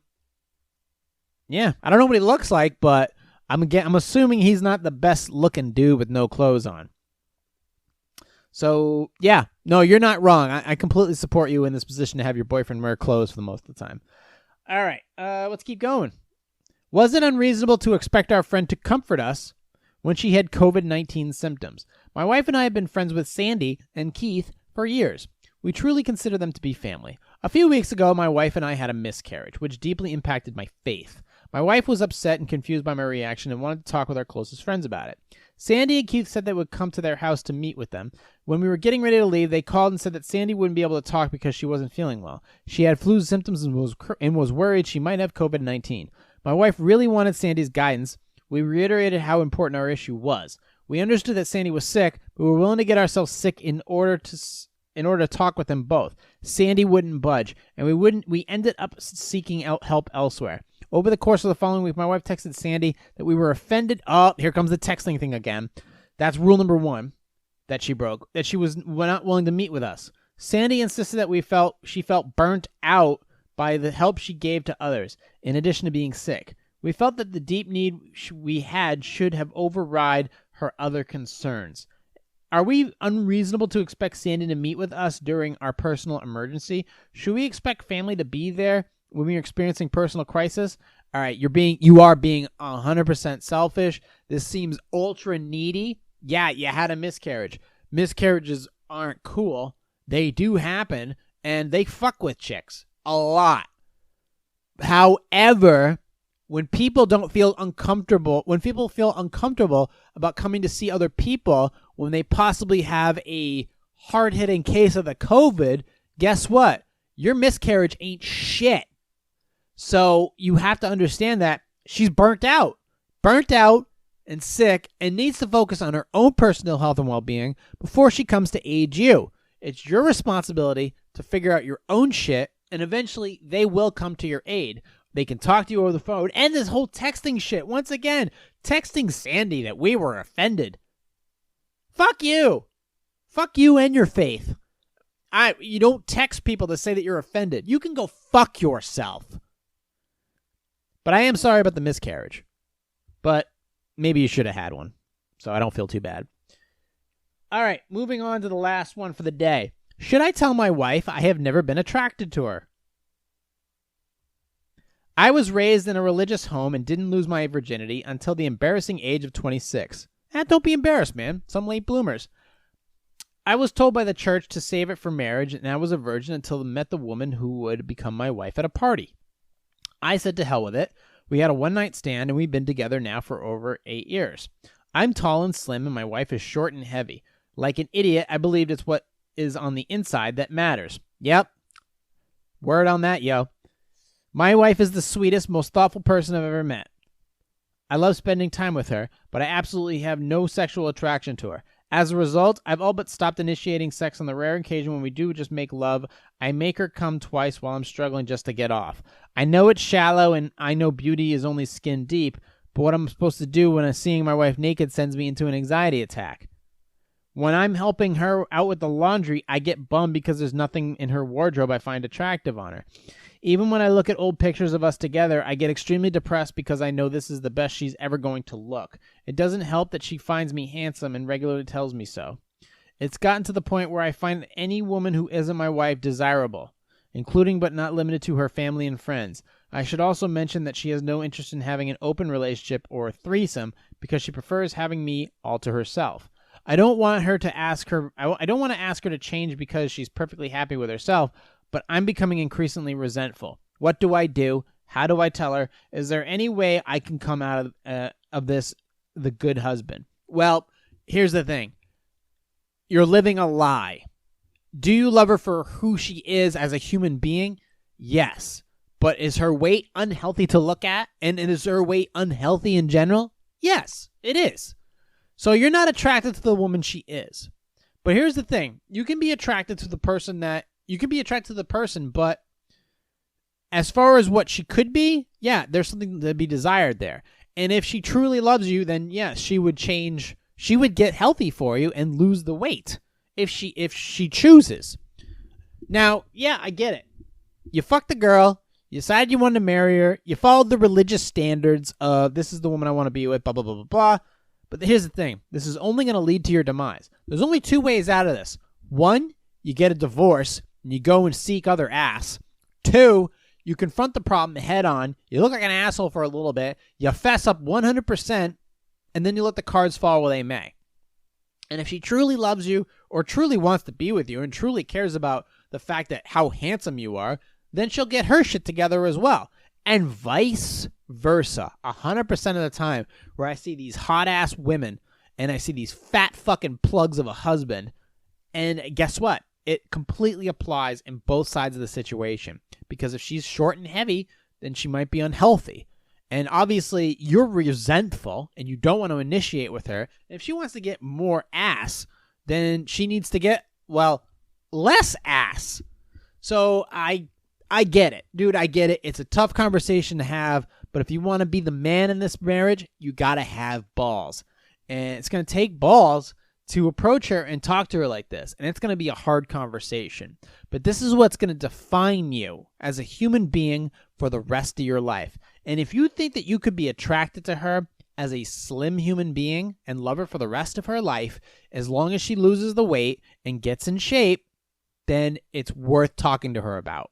I don't know what he looks like, but I'm assuming he's not the best looking dude with no clothes on. So yeah, no, you're not wrong. I completely support you in this position to have your boyfriend wear clothes for the most of the time. All right, let's keep going. Was it unreasonable to expect our friend to comfort us when she had COVID-19 symptoms? My wife and I have been friends with Sandy and Keith for years. We truly consider them to be family. A few weeks ago, my wife and I had a miscarriage, which deeply impacted my faith. My wife was upset and confused by my reaction and wanted to talk with our closest friends about it. Sandy and Keith said they would come to their house to meet with them. When we were getting ready to leave, they called and said that Sandy wouldn't be able to talk because she wasn't feeling well. She had flu symptoms and was worried she might have COVID-19. My wife really wanted Sandy's guidance. We reiterated how important our issue was. We understood that Sandy was sick, but we were willing to get ourselves sick in order to talk with them both. Sandy wouldn't budge, and we ended up seeking out help elsewhere. Over the course of the following week, my wife texted Sandy that we were offended. Oh, here comes the texting thing again. That's rule number 1 that she broke, that she was not willing to meet with us. Sandy insisted that she felt burnt out by the help she gave to others, in addition to being sick. We felt that the deep need we had should have override her other concerns. Are we unreasonable to expect Sandy to meet with us during our personal emergency? Should we expect family to be there when we are experiencing personal crisis? All right, you are being 100% selfish. This seems ultra needy. Yeah, you had a miscarriage. Miscarriages aren't cool. They do happen, and they fuck with chicks a lot. However, when people feel uncomfortable about coming to see other people when they possibly have a hard-hitting case of the COVID, guess what? Your miscarriage ain't shit. So you have to understand that she's burnt out and sick and needs to focus on her own personal health and well-being before she comes to aid you. It's your responsibility to figure out your own shit, and eventually they will come to your aid. They can talk to you over the phone. And this whole texting shit. Once again, texting Sandy that we were offended. Fuck you. Fuck you and your faith. You don't text people to say that you're offended. You can go fuck yourself. But I am sorry about the miscarriage. But maybe you should have had one. So I don't feel too bad. All right, moving on to the last one for the day. Should I tell my wife I have never been attracted to her? I was raised in a religious home and didn't lose my virginity until the embarrassing age of 26. Don't be embarrassed, man. Some late bloomers. I was told by the church to save it for marriage, and I was a virgin until I met the woman who would become my wife at a party. I said to hell with it. We had a one-night stand, and we've been together now for over 8 years. I'm tall and slim, and my wife is short and heavy. Like an idiot, I believed it's what is on the inside that matters. Yep. Word on that, yo. My wife is the sweetest, most thoughtful person I've ever met. I love spending time with her, but I absolutely have no sexual attraction to her. As a result, I've all but stopped initiating sex on the rare occasion when we do just make love. I make her come twice while I'm struggling just to get off. I know it's shallow, and I know beauty is only skin deep, but what I'm supposed to do when seeing my wife naked sends me into an anxiety attack. When I'm helping her out with the laundry, I get bummed because there's nothing in her wardrobe I find attractive on her. Even when I look at old pictures of us together, I get extremely depressed because I know this is the best she's ever going to look. It doesn't help that she finds me handsome and regularly tells me so. It's gotten to the point where I find any woman who isn't my wife desirable, including but not limited to her family and friends. I should also mention that she has no interest in having an open relationship or a threesome because she prefers having me all to herself. I don't want to ask her to change because she's perfectly happy with herself, but I'm becoming increasingly resentful. What do I do? How do I tell her? Is there any way I can come out of this the good husband? Well, here's the thing. You're living a lie. Do you love her for who she is as a human being? Yes. But is her weight unhealthy to look at? And is her weight unhealthy in general? Yes, it is. So you're not attracted to the woman she is. But here's the thing. You can be attracted to the person but as far as what she could be, yeah, there's something to be desired there. And if she truly loves you, then yes, she would change. She would get healthy for you and lose the weight if she chooses. Now, yeah, I get it. You fucked the girl. You decided you wanted to marry her. You followed the religious standards of this is the woman I want to be with, blah, blah, blah, blah, blah. But here's the thing. This is only going to lead to your demise. There's only two ways out of this. One, you get a divorce and you go and seek other ass. Two, you confront the problem head on. You look like an asshole for a little bit. You fess up 100%, and then you let the cards fall where they may. And if she truly loves you or truly wants to be with you and truly cares about the fact that how handsome you are, then she'll get her shit together as well. And vice versa. 100% of the time where I see these hot-ass women and I see these fat fucking plugs of a husband, and guess what? It completely applies in both sides of the situation. Because if she's short and heavy, then she might be unhealthy. And obviously, you're resentful and you don't want to initiate with her. And if she wants to get more ass, then she needs to get, well, less ass. So I get it. Dude, I get it. It's a tough conversation to have. But if you want to be the man in this marriage, you got to have balls. And it's going to take balls to approach her and talk to her like this. And it's going to be a hard conversation. But this is what's going to define you as a human being for the rest of your life. And if you think that you could be attracted to her as a slim human being and love her for the rest of her life, as long as she loses the weight and gets in shape, then it's worth talking to her about.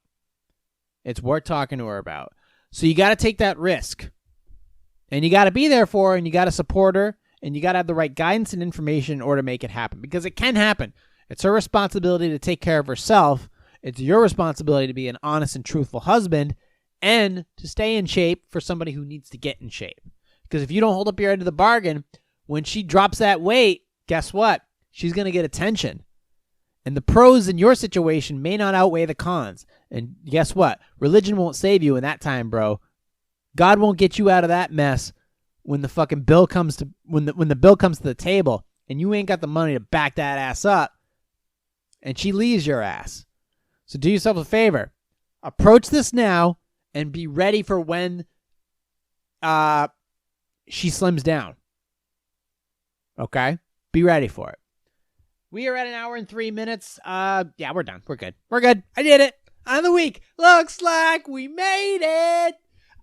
It's worth talking to her about. So you got to take that risk. And you got to be there for her, and you got to support her. And you got to have the right guidance and information in order to make it happen. Because it can happen. It's her responsibility to take care of herself. It's your responsibility to be an honest and truthful husband and to stay in shape for somebody who needs to get in shape. Because if you don't hold up your end of the bargain, when she drops that weight, guess what? She's going to get attention. And the pros in your situation may not outweigh the cons. And guess what? Religion won't save you in that time, bro. God won't get you out of that mess when the fucking bill comes to when the bill comes to the table and you ain't got the money to back that ass up and she leaves your ass. So do yourself a favor. Approach this now and be ready for when she slims down. Okay? Be ready for it. We are at 1 hour and 3 minutes. Yeah, we're done. We're good. We're good. I did it. On the week. Looks like we made it.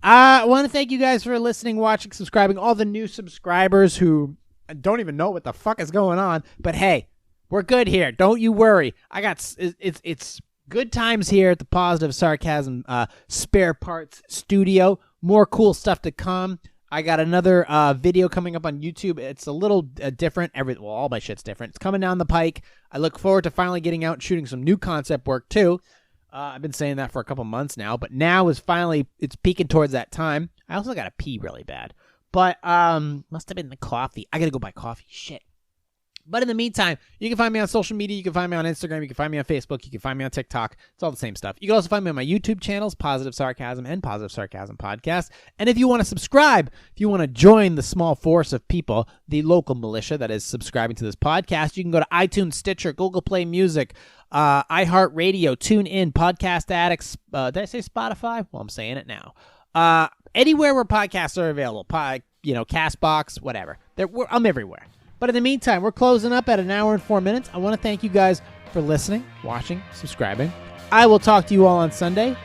I want to thank you guys for listening, watching, subscribing. All the new subscribers who don't even know what the fuck is going on. But hey, we're good here. Don't you worry. It's good times here at the Positive Sarcasm Spare Parts Studio. More cool stuff to come. I got another video coming up on YouTube. It's a little different. All my shit's different. It's coming down the pike. I look forward to finally getting out and shooting some new concept work too. I've been saying that for a couple months now, but now is finally, it's peaking towards that time. I also got to pee really bad, but must have been the coffee. I got to go buy coffee. Shit. But in the meantime, you can find me on social media. You can find me on Instagram. You can find me on Facebook. You can find me on TikTok. It's all the same stuff. You can also find me on my YouTube channels, Positive Sarcasm and Positive Sarcasm Podcast. And if you want to subscribe, if you want to join the small force of people, the local militia that is subscribing to this podcast, you can go to iTunes, Stitcher, Google Play Music, iHeartRadio, TuneIn, Podcast Addicts. Did I say Spotify? Well, I'm saying it now. Anywhere where podcasts are available, Castbox, whatever. I'm everywhere. But in the meantime, we're closing up at 1 hour and 4 minutes. I want to thank you guys for listening, watching, subscribing. I will talk to you all on Sunday.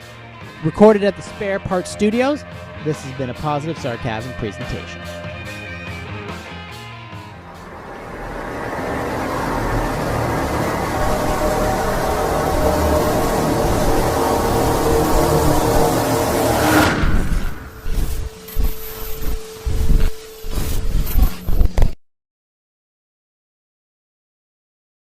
Recorded at the Spare Parts Studios. This has been a Positive Sarcasm presentation.